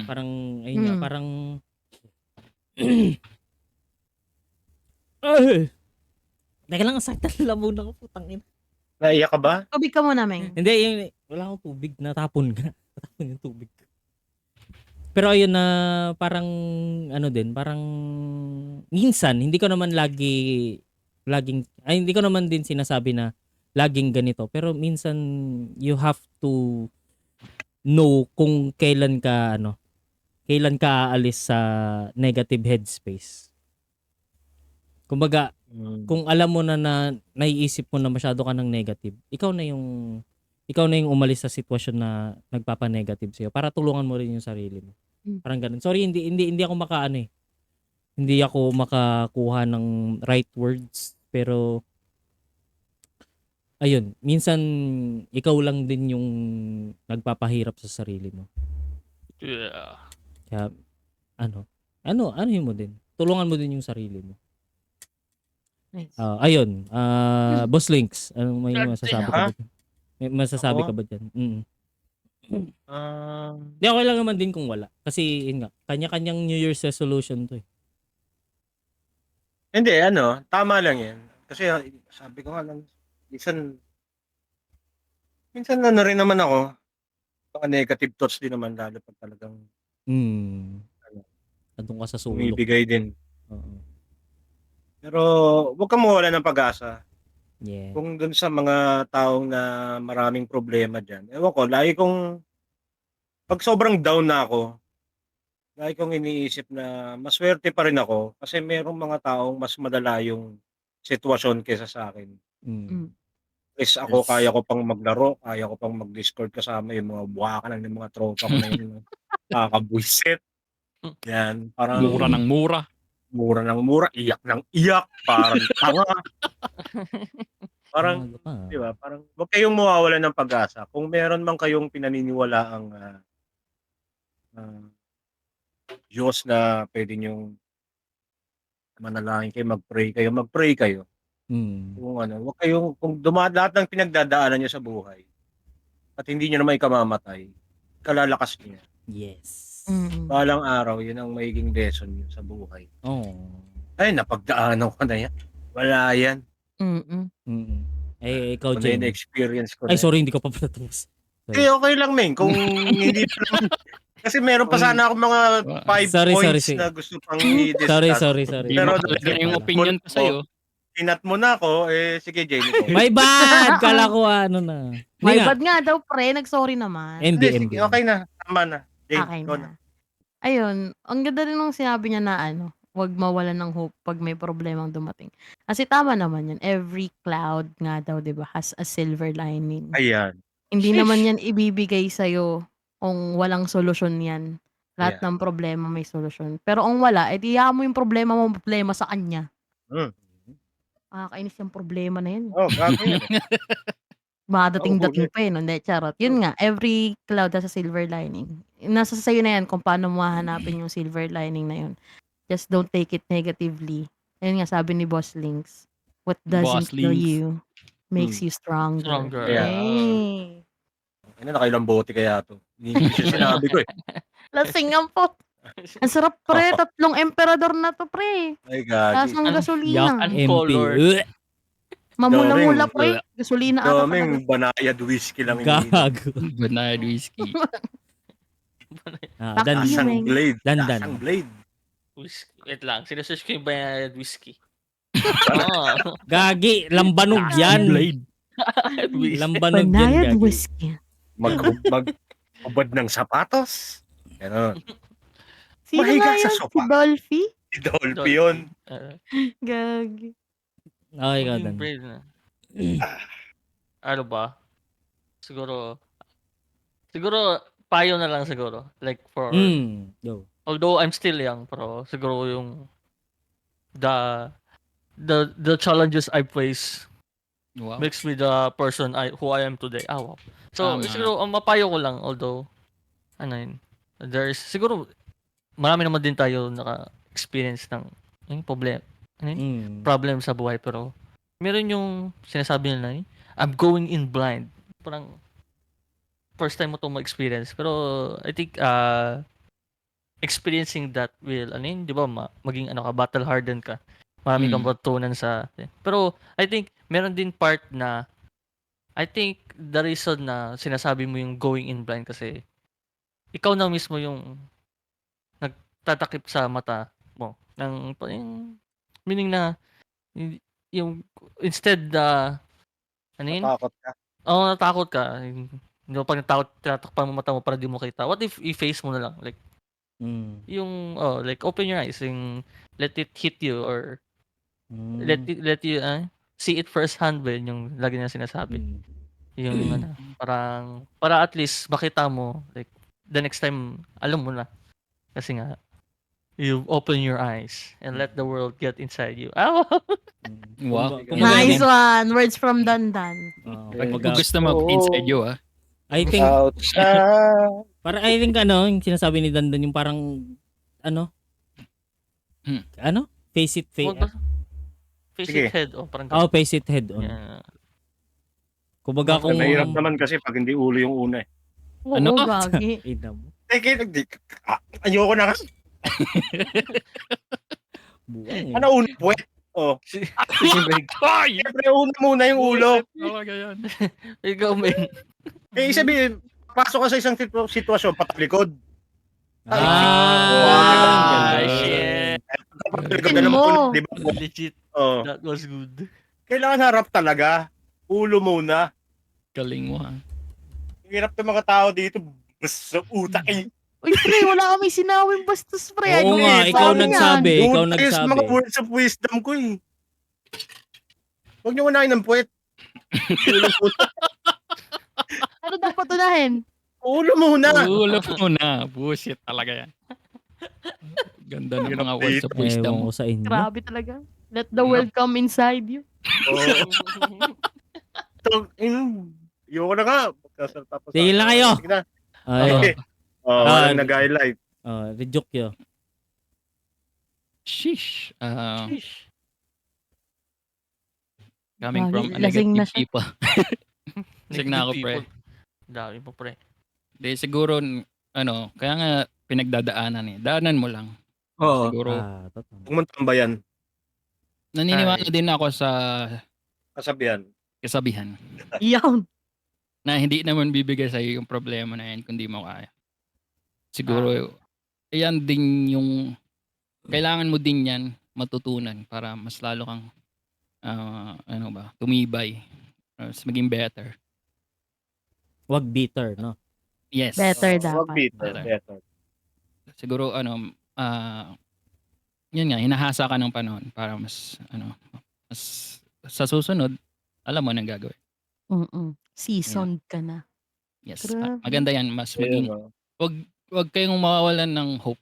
Parang ayun nga, parang ay. Teka lang, sakit na muna ako, putang ina. Naiyak ka ba? Tubig ka muna, Meng. Hindi, yung, wala akong tubig, natapon ka. Natapon yung tubig. Pero ayun na parang ano din, parang minsan hindi ko naman hindi ko naman din sinasabi na laging ganito, pero minsan you have to know kung kailan ka aalis sa negative headspace. Kumbaga, kung alam mo na naiisip mo na masyado ka ng negative, ikaw na yung umalis sa sitwasyon na nagpapa-negative sa'yo para tulungan mo rin yung sarili mo. Parang ganun. Sorry, hindi ako hindi ako makakuha ng right words, pero ayun, minsan ikaw lang din yung nagpapahirap sa sarili mo. Yeah. Kaya ano mo din. Tulungan mo din yung sarili mo. Nice. Ayun, Boss Links, anong may masasabi ka Ha? ba? May masasabi Ako? ka ba dyan? Ah, Hindi, okay lang naman din kung wala. Kasi, yun nga, kanya-kanyang New Year's resolution to eh. hindi, tama lang yan. Kasi sabi ko nga lang, minsan rin naman ako, mga negative thoughts din naman, lalo pag talagang Andun ka sa sulok. umibigay din. Oo. Pero huwag kang mawala ng pag-asa. Yeah. Kung dun sa mga taong na maraming problema dyan, ewan ko, pag sobrang down na ako, lagi kong iniisip na maswerte pa rin ako kasi merong mga taong mas madala yung sitwasyon kaysa sa akin. At least ako, Yes. kaya ko pang maglaro, kaya ko pang mag-Discord kasama yung mga buwakan ng mga tropa ko na yun. Nakakabwisit. Yan, parang Mura ng mura. mura ng mura, iyak ng iyak, parang tanga. Parang, di ba, parang huwag kayong mawawalan ng pag-asa. Kung meron man kayong pinaniniwalaang Diyos na pwede nyong manalangin kayo, mag-pray kayo. Kung lahat ng pinagdadaanan niyo sa buhay at hindi niyo naman ikamamatay, kalalakas niya. Yes. Balang araw, yun ang magiging lesson niyo sa buhay. Ay, napagdaanan ko na yan. Wala yan. Eh, ikaw, Kung Jen. na-experience ko Ay, na. sorry, hindi ko pa pala tapos. Okay lang, Meng. Kung hindi pa naman. Kasi meron pa sana ako mga 5 points na gusto pang i-discuss. Sorry. Hindi Pero mahalaga yung opinion ko sa'yo. Tinat mo na ako, sige, Jenny. My bad! Kala ko ano na. My bad nga daw, pre. Nag-sorry naman. Hindi, sige, okay na. Tama na. Jane, Okay go na. Ayun, ang ganda rin nung sinabi niya na huwag mawalan ng hope pag may problemang dumating. Kasi tama naman yun. Every cloud nga daw, di ba, has a silver lining. Ayan. Hindi naman yan ibibigay sa'yo kung walang solusyon yan. Lahat ng problema may solusyon. Pero kung wala, edi mo yung problema sa kanya. Kainis yung problema na yan. Gago yun. Madating-dating pa no? Hindi, charot. Yun nga, every cloud has a silver lining. Nasa sa'yo na yan kung paano mo hahanapin yung silver lining na yun. Just don't take it negatively. Ayun nga, sabi ni Boss Links, what doesn't kill you makes you stronger. Yeah. Nakailang bote kaya to. Hindi siya sinabi ko eh. Lasing po. Ang sarap, pre. 3 emperador na to, pre. Ay, gagi. Lasang gasolina. Colored. Mamula-mula, pre. Gasolina ata talaga. Daming banayad whiskey lang Gago. Banayad whiskey. Lasang blade. Dandan. Lasang blade. Whiskey. Wait lang, sinesearch ko yung banayad whiskey. Gagi, lambanog yan. Lambanog yan, Banayad gagi. whiskey. Maghubad ng sapatos. Ganon. Sino Mahiga nga sa yun? sofa. Si Dolphy? Si Dolphy yun. Gagi. Okay, ikaw, Dan. Ano ba? Siguro, payo na lang siguro. Like for, Go. although I'm still young, pero siguro yung the the challenges I face Wow. makes me the person who I am today. Wow. So Tama. siguro ang mapayo ko lang, although ano yun, there's siguro marami naman din tayo naka-experience ng yung problem sa buhay, pero meron yung sinasabi nila I'm going in blind. Parang first time mo to ma-experience, pero I think experiencing that will di ba maging battle hardened ka. Marami kang matutunan pero I think meron din part na I think the reason na sinasabi mo yung going in blind kasi ikaw na mismo yung nagtatakip sa mata mo yung meaning na yung instead Natakot ka. natakot ka. Pag natakot, tinatakpan mo mata mo para di mo kita. What if i-face mo na lang? Like, yung, like, open your eyes, yung, let it hit you, or let you see it firsthand ba yun, yung lagi na sinasabi. Yung, parang, para at least makita mo, like, the next time, alam mo na. Kasi nga, you open your eyes and let the world get inside you. Oh! Wow. Nice one. Words from Dandan. Kung gusto mag-inside you, I think, parang I think yung sinasabi ni Dandan yung parang, face it, Face Sige. it head. Parang face it head on. yeah. Kumbaga kung, Mahirap naman kasi pag hindi ulo yung una eh. Oo, Ano? gagi. Ayoko na nga. buwang, Ano una? Puwet. Oh. Ay! Siyempre una muna yung ulo. Talaga yan. Ikaw, man. Eh, sabihin, pasok ka sa isang sitwasyon, patalikod. Shit. Patalikod Pin na mo. naman, di ba? Legit. Oh. That was good. Kailangan harap talaga. Ulo muna. Galing mo, Hirap ng mga tao dito. Sa utak eh. Uy, pre, wala kami sinawing bastos, pre. Oo Ano nga, eh, ikaw paano nagsabi. yan? Ikaw Doon tayo sa nagsabi. mga words of wisdom ko eh. Huwag niyo unahin ng puwet. Ano dapat unahin? Ulo muna. Ulo mo na. Bullshit talaga yan. Ganda ng mga words of Ewan wisdom ko mo. sa inyo. Grabe talaga. Let the world come inside you. So, ayoko na nga. Tapos, Sige lang kayo. Sige na. Ay, Okay. Walang nag-highlight. Rejokyo. Sheesh. Coming from a Lasing na negative siya. people. Lasing na ako, pre. Dami po, pre. Di siguro, kaya nga pinagdadaanan eh. Daanan mo lang. Oo. Siguro, Totoo. Huwag mong tambayan. naniniwala din ako sa Kasabihan. kasabihan Yan. na hindi naman bibigay sa yung problema na yan kung di mo kaya. Siguro, yan din yung kailangan mo din yan matutunan para mas lalo kang tumibay, mas maging better. Wag bitter, no? Yes. Better Huwag dapat. better. Siguro yun nga, hinahasa ka ng panahon para mas sa susunod alam mo nang gagawin. Seasoned ka na. Yes. Grabe. Maganda yan, mas maging wag kayong mawawalan ng hope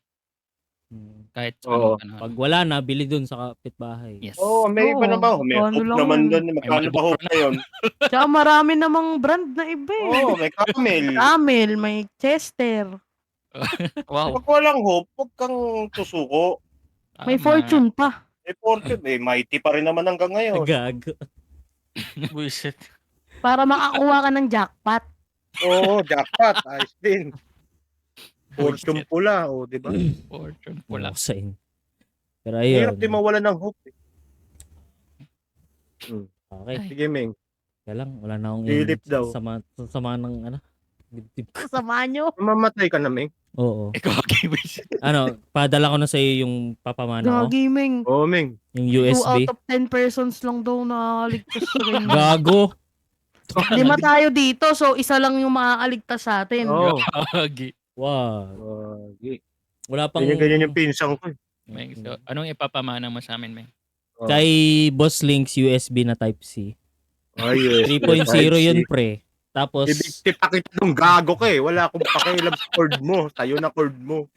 kahit sa anong panahon. Pag wala na, bili dun sa kapitbahay. Yes. May iba Oo, naman. May ano hope lang naman yun. doon. Magkano ba hope na yun? Tsaka marami namang brand na iba eh. May Camel. Camel, may Chester, Wow. Pag walang hope, huwag kang tusuko. may Tama. Fortune pa. Fortune, mighty pa rin naman hanggang ngayon. Gago. Bullshit. Para makakuha ka ng jackpot. Oo, jackpot. Ayos din. Fortune pula, di ba? Fortune Wala pula. ko sa inyo. Pero ayun. Hirap din mawala ng hope. Okay. Sige, Ming. Kaya lang, wala na akong Philip daw. sama ng dibdib ko. Kasama nyo. Mamamatay ka na, Ming. Oo. Ikaw, okay, wish. Padala ko na sa iyo yung papamana ko. Gaming. Oo, Ming. Yung 2 USB. out of 10 persons lang daw nakakaligtas sa ganyan. Gago. 5 tayo dito, so isa lang yung makakaligtas sa atin. Oo. Gagi. Wow. Wala pang... Ganyan yung pinsang ko. Meng, so, anong ipapamana mo sa amin, Meng? Kay Boss Links USB na Type-C. Ay, 3.0 yun, pre. Tapos, Ibigtita kita nung gago ka eh. Wala akong pakialam sa cord mo. Tayo na cord mo.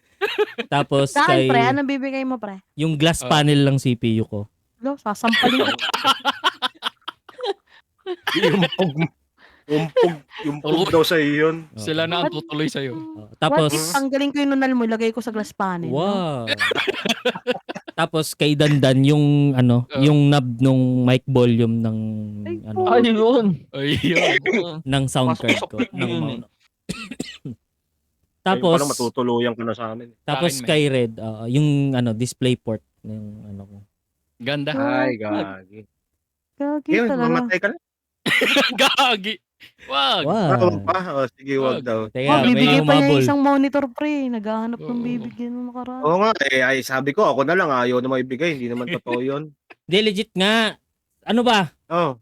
tapos Saan, kay... pre? Anong bibigay mo, pre? Yung glass panel lang CPU ko. Sasampalin ko. yung pug daw sa iyon. Sila na ang tutuloy sa'yo. Tapos, What if tanggalin ko yung nunal mo, lagay ko sa glass panel? No? wow. Tapos kay Dandan yung yung knob nung mic volume ng Ay, Ayun. Ayun. ng sound card ko. Mas yun Ng, Tapos, tapos matutuluyan ka na sa amin. tapos Sa akin, kay Red, yung display port yung ko. Ganda. Ay, gagi. Gagi Yun, talaga. mamatay ka na. Gagi. Wag. Wag Wow. pa. Sige, wag daw. Teka, Bibigay may pa niya umabol. isang monitor pre. Naghahanap ng Oo. bibigyan ng nakaraan. Oo nga, ay sabi ko, ako na lang, ayaw na maibigay. Hindi naman totoo yun. Di, legit nga. Ano ba? Oh.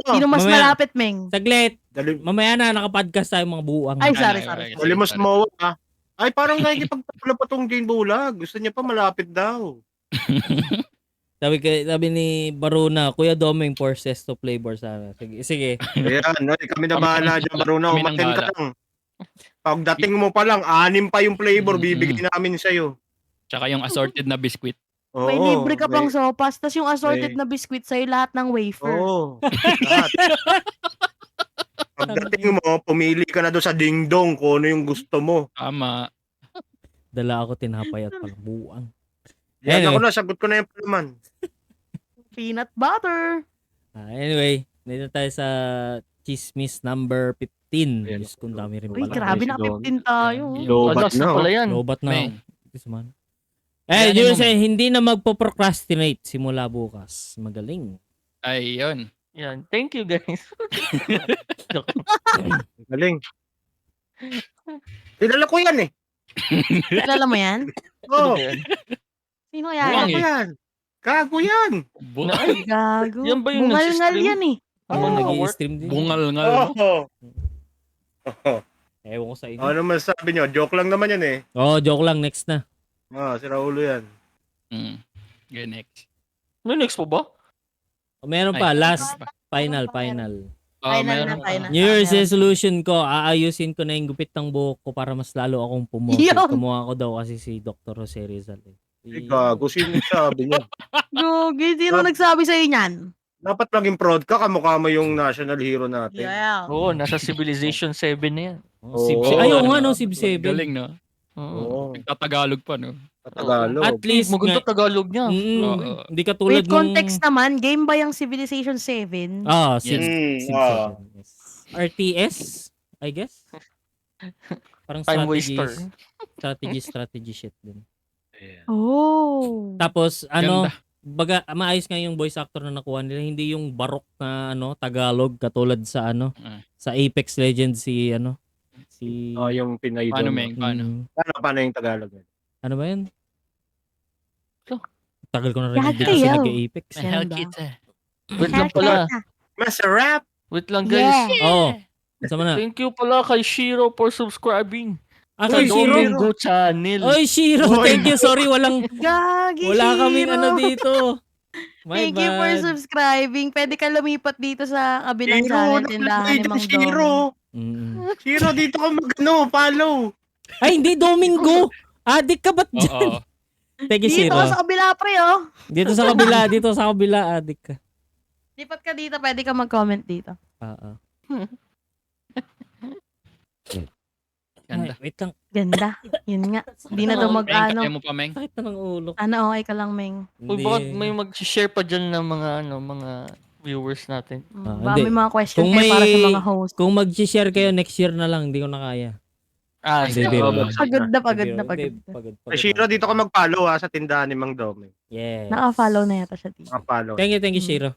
Sino mas mamaya. malapit, Meng? Saglit. Dali, Mamaya na, nakapodcast tayo mga buang. Ay, sorry. dali mas mo, ha? Ay, parang nakikipagtapula pa tong Jane Bulag. Gusto niya pa malapit daw. Sabi ni Baruna, Kuya Doming, forces to flavor sana. Sige. Ayan, kami na bahala dyan, Maruna. Kami nang Umatin ka bahala. lang. Pagdating mo pa lang, 6 pa yung flavor, Mm-mm. bibigyan namin sa'yo. Tsaka yung assorted na biscuit. Oo, May libre ka may- pang sopas. Tapos yung assorted may- na biscuit sa'yo, lahat ng wafer. Oo, lahat. Pagdating mo, pumili ka na doon sa dingdong kung ano yung gusto mo. Tama. Dala ako tinapay at palang buang. Yan Anyway. ako na, sagot ko na yung palaman. Peanut butter. Anyway, dito tayo sa chismis number 15. Ayan. Diyos kong dami rin Uy, pala. grabe na 15 tayo. Lobat Alas na, na pala oh. yan. Lobat na. Meng. This man. Yan, Yun yung say, hindi na magpo-procrastinate simula bukas. Magaling. Ayun. Yan. Thank you, guys. Galing. Kilala ko yan eh. Kilala mo yan? Oo, Ano ba yan? Sino Buwang kilala yan? ko yan. Gago yan. Ay, gago. Yan ba yung Bungal-ngal nagsistream? yan eh. Ano, Oo, nag-i-stream din. Bungal-ngal. Oo. Ewan ko sa inyo. Ano masasabi nyo? Joke lang naman yan eh. Joke lang. Next na. Si Raulo yan. Okay, next. May next po ba? Meron pa. Ay, Last. meron pa. Final. Final Meron na, pa. final. New Year's resolution ko, aayusin ko na yung gupit ng buhok ko para mas lalo akong pumote. Yun. Kumuha ko daw kasi si Dr. Jose Rizal. Gago, sino yung sabi niya? Gogi, sino nagsabi sa'yo niyan? Dapat maging proud ka, kamukha mo yung national hero natin. Yeah. Oo, nasa Civilization 7 na yan. Ayaw nga no, Sib 7. Galing, no? Oo. Oo, Nagtatagalog pa, no? Tagalog. At least, Maganda Tagalog niya. Oo. hindi katulad Wait, context naman, game ba yung Civilization 7? Sib, Yes. Sib 7. Yes. RTS, I guess. Parang Time strategy shit din. Oh. Tapos, Ganda. baga, maayos nga yung voice actor na nakuha nila. Hindi yung barok na, Tagalog, katulad sa, sa Apex Legends si, si... Yung Pinay Paano, doon. Meng? Paano? Paano yung Tagalog? Ano ba yun? So, Tagal ko na rin hindi Yate, kasi yo. nag-Apex. Ganda. Wait lang pala. Masarap! Wait lang, guys. Oo. Sama na. Thank you pala kay Shiro for subscribing. Kay Sa Shiro? Domingo Channel. Oy, Shiro, Oy. thank you. Sorry, Gagi, wala kaming Shiro. dito. My Thank you for bad. subscribing. Pwede ka lumipat dito sa kabilang Shiro, channel, tindahan ni Mang Shiro! Dong. Shiro, dito ka follow! Ay, hindi, Domingo. Adik ka ba't dyan? Oo. Thank you, Dito Shiro. ka sa kabila, pre, oh. Dito sa kabila, adik ka. Lipat ka dito, pwede ka mag-comment dito. Oo. Ganda. Ay, wait lang. Ganda. Yun nga. Hindi na daw Meng, mag-ano. kaya mo pa, Meng? Sakit na ng ulo. Ano, okay ka lang, Meng. Uy, bakit may mag-share pa dyan ng mga viewers natin? Baka hindi. may mga question Kung kayo para sa may- mga host. Kung mag-share kayo next year na lang, hindi ko na kaya. Hindi. Hindi, Oo, biro. Pagod na, pagod Biro. na, Hindi, pagod. Ay, Shiro, dito ka mag-follow sa tindahan ni Mang Dome. Yes. Naka-follow na yata siya dito. Mag-follow. Thank you, Shiro.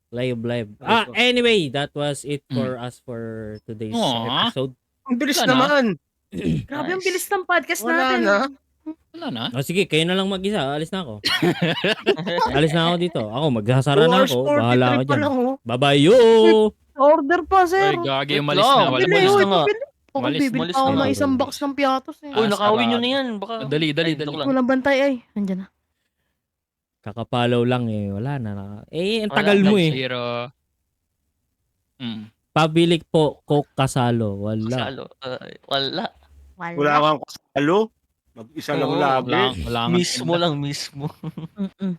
Live. Anyway, that was it for us for today's Aw. episode. Ang bilis Wala na. naman! Grabe ang bilis ng podcast Wala natin. na. Wala na. Sige, kayo na lang mag-isa. Alis na ako. Alis na ako dito. Ako, maghasara 2 na hours ako. 43 Bahala ako pa dyan. lang, oh. Bye-bye, yo! Order pa, sir. Ay, gagi, Wait umalis lang. na. Wala Bili, malis uy. na. nga. Ako Malis, bibili malis pa ako na. ng isang box ng piatos eh. Uy, nakawin nyo sarado. na yan. Baka... Dali. joke lang. Walang bantay ay. Nandyan na. Kakapalaw lang eh. Wala na. Ang Wala tagal na, mo eh. Zero. Pabilik po, Coke Kasalo. Wala. Kasalo. Wala. Wala kang kasalo. Mag-isa lang Oo, lagi. Wala nga. Mismo lang, mismo. Mm-mm.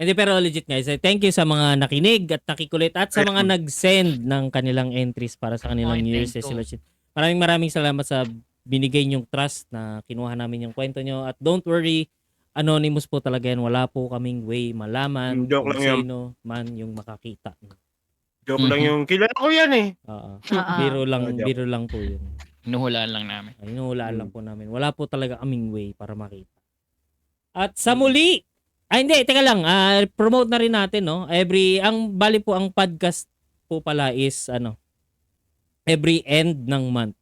Hindi, pero legit guys, thank you sa mga nakinig at nakikulit at sa mga nag-send ng kanilang entries para sa kanilang Ay, New Year's thank you. resolution. Maraming salamat sa binigay niyong trust na kinuha namin yung kwento nyo. At don't worry, anonymous po talaga yan. Wala po kaming way malaman Joke kung lang yun. sino man yung makakita. Joke lang yung kilala ko yan eh. Oo. Ah, Biro lang, joke. biro lang po yun. Inuhulaan lang namin. Ay, inuhulaan lang po namin. Wala po talaga kaming way para makita. At sa muli, hindi, teka lang, promote na rin natin, no? Bali po ang podcast po pala is, every end ng month.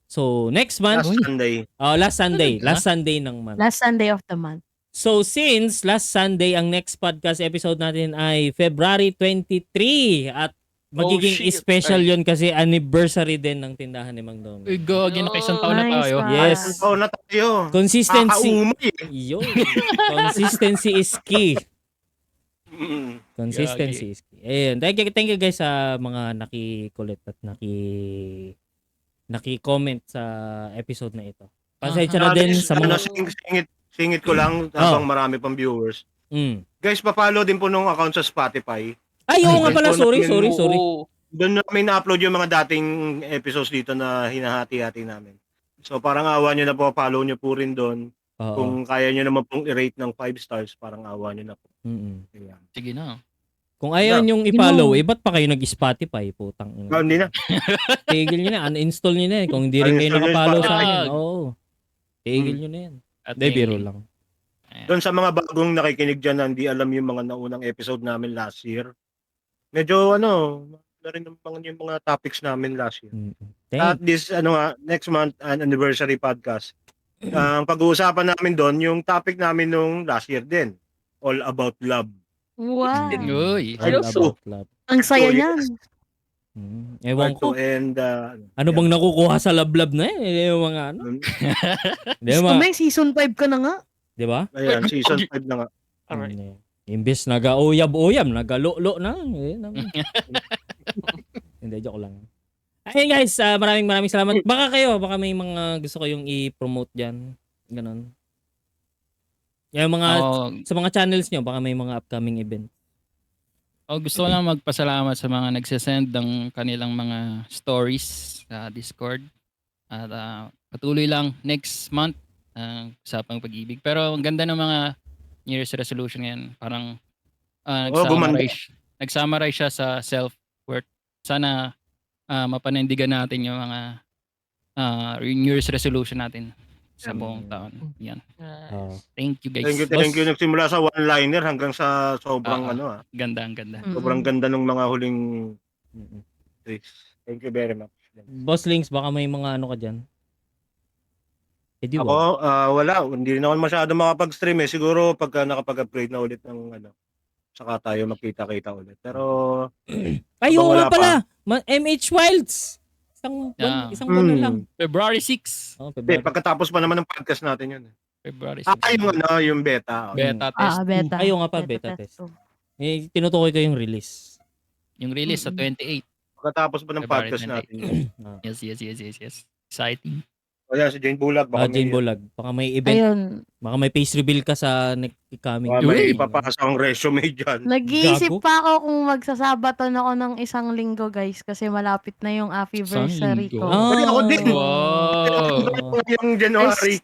So, next month, Last Sunday. last Sunday, Talaga? last Sunday ng month. Last Sunday of the month. So, since last Sunday, ang next podcast episode natin ay February 23 at magiging shit. special yon kasi anniversary din ng tindahan ni Mang Dong. Uy, gagi, naka-isang taon na Nice tayo. one. Yes. Oo na tayo. Consistency. Kakaumay eh. Yun. Consistency is key. Mm. Consistency is key. Ayun. Thank you guys sa mga nakikulit at naki-comment sa episode na ito. Pasensya na din sa mga... Singit ko lang habang marami pang viewers. Mm. Guys, papalo din po nung account sa Spotify. Ay, oo nga pala. Ay, Sorry. Oo. Doon namin na-upload yung mga dating episodes dito na hinahati-hati namin. So parang awa nyo na po, follow nyo po rin doon. Oo. Kung kaya nyo naman pong i-rate ng 5 stars, parang awa nyo na po. Mm-mm. Ayan. Sige na. Kung ayaw yung i-follow, ba't pa kayo nag-Spotify? Putang ina. Hindi na. Tigil nyo na. Uninstall nyo na yan. Kung hindi rin kayo Uninstall nyo nakapollow sa Spotify. akin. Oo. Tigil nyo na yan. At Hindi, biro lang. Doon sa mga bagong nakikinig dyan na hindi alam yung mga naunang episode namin last year. Medyo na rin yung mga topics namin last year. At this next month an anniversary podcast. Ang pag-uusapan namin doon yung topic namin nung last year din. All about love. Wow. Uy. All Seryoso? about love. Ang saya So, niyan. Ewan ko. And Ano bang nakukuha sa love-love na yan? Yung mga ano? Di Gusto ba? mo yung season 5 ka na nga. Di ba? ayan, season 5 na nga. Alright. Imbes naga-uyab-uyab, naga-lo-lo na. Hindi, joke lang. Ayun guys, maraming salamat. Baka may mga gusto kayong i-promote dyan. Ganon. Yung mga, sa mga channels nyo, baka may mga upcoming event. Gusto ko lang magpasalamat sa mga nagsasend ng kanilang mga stories sa Discord. At patuloy lang next month usapang pag-ibig. Pero ang ganda ng mga New Year's resolution ngayon. Parang nag-summarize siya sa self-worth. Sana mapanindigan natin yung mga New Year's resolution natin sa buong taon. Yan. Thank you guys. Thank you. Nagsimula sa one-liner hanggang sa sobrang Ganda, ang ganda. sobrang ganda ng mga huling tricks. Thank you very much. Boss Links, baka may mga ano ka dyan? Ako, wala. Hindi rin ako masyado makapag-stream eh. Siguro pagka nakapag-upgrade na ulit ng saka tayo magkita-kita ulit. Pero Ay, oo nga wala pala. MH Wilds. Isang buwan na lang. February 6. February. pagkatapos pa naman ng podcast natin yun. February 6. Yung beta. Beta test. Beta. Ay, oo nga pa, beta test. Tinutukoy ko yung release. Yung release sa 28. Pagkatapos pa ng February podcast 28. natin. Yes. Exciting. Ayan, si Jane Bulag. Jane Bulag. Baka may event. Ayun. Baka may face reveal ka sa coming. Baka may ipapasa ang resume dyan. Nag-iisip Gago. pa ako kung magsasabaton ako ng isang linggo, guys, kasi malapit na yung anniversary ko. Pwede ako din. Wow. Yung January.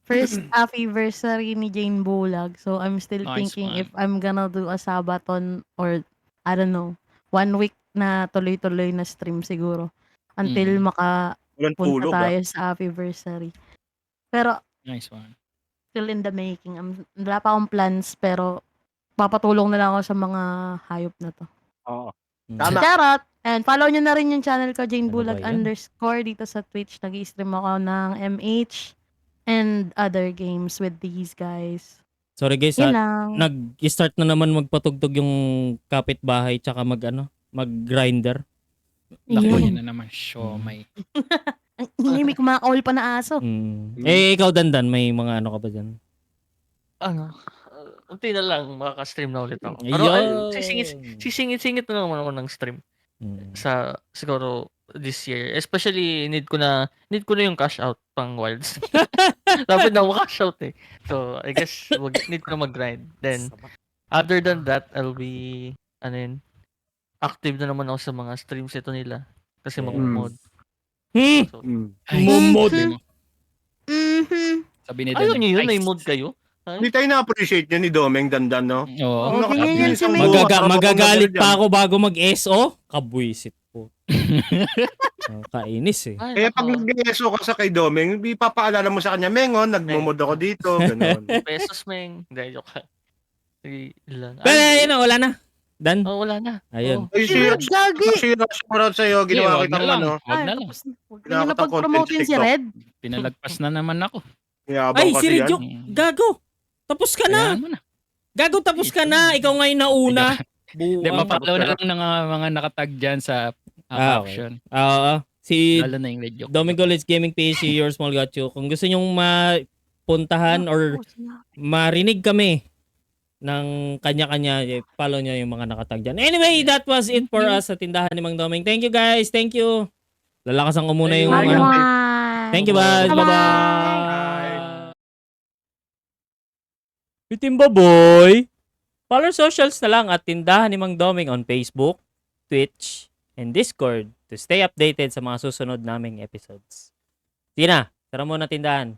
First anniversary ni Jane Bulag. So I'm still Nice thinking one. if I'm gonna do a sabaton or I don't know, 1 week na tuloy-tuloy na stream siguro until Walang makapunta tulog. tayo sa anniversary. Pero Nice one. still in the making. Wala pa akong plans pero papatulong na lang ako sa mga hayop na to. Oo. Tama. Charot! And follow nyo na rin yung channel ko, Jane Ano Bulag ba yan? _ dito sa Twitch. Nag-i-stream ako ng MH and other games with these guys. Sorry guys, Yun lang. nag-start na naman magpatugtog yung kapitbahay tsaka mag-grinder. Naku, Yun. yun na naman. Siomay. Ang ingay, may kumakawal pa na aso. Ikaw Dandan, may mga ano ka ba dyan? Unti na lang makaka-stream na ulit ako. Pero Ayun. sisingit na naman ako ng stream sa siguro this year. Especially need ko na yung cash out pang Wilds. Dapat na ako cash out eh. So I guess need ko na mag-grind. Then Other than that, I'll be, ano yun, active na naman ako sa mga streams ito nila. Kasi Yeah. mag-mod. Hmm. So, Ay, Momod. sabi mo. Mhm. Sabi ni ayaw Dan, nyo yun, "Ay, may mod kayo. Hindi tayo na-appreciate niya ni Domeng Dandan, no? Oo. Oo, ganyan yan si May. Magagalit pa ako bago mag-SO? Kabwisit po. Kainis eh. Ay, Kaya pag nako, nag-ESO ka sa kay Domeng, ipapaalala mo sa kanya, Mengon, nagmumod ako dito, gano'n. pesos, meng. Hindi, joke ka. Sige, ilan. Pero yun na, wala na. Dan. Oh, wala na. Ayun. Ay, Si Red, gagi. shoutout sa'yo, Hindi, ginawa wag na kitang lang. ano, Wag na Ay, lang. tapos na. Huwag Kailangan niyo na ko ng pag-promote content yun sa si TikTok. Red. Pinalagpas na naman ako. yabang Ay, kasi si yan. Redyo. Gago. Tapos ka na. Kailangan mo na. Gago, tapos ka na. Ikaw ngayon nauna. Hindi, Buwang. mapalaw na lang ng mga nakatag dyan sa Ah, okay. option. Oo. Si Lalo na yung red joke. Domingo Let's Gaming PC, Your Small Gacho. Kung gusto nyong mapuntahan or marinig kami ng kanya-kanya, follow nyo yung mga nakatag dyan. Anyway, that was it for us sa tindahan ni Mang Doming. Thank you guys. Thank you. Lalakasan ko muna yung Thank you. ano. Bye. Thank you, guys. Bye-bye. Bye-bye. Bitimba boy. Follow socials na lang at tindahan ni Mang Doming on Facebook, Twitch, and Discord to stay updated sa mga susunod naming episodes. Sige na, tara muna tindahan.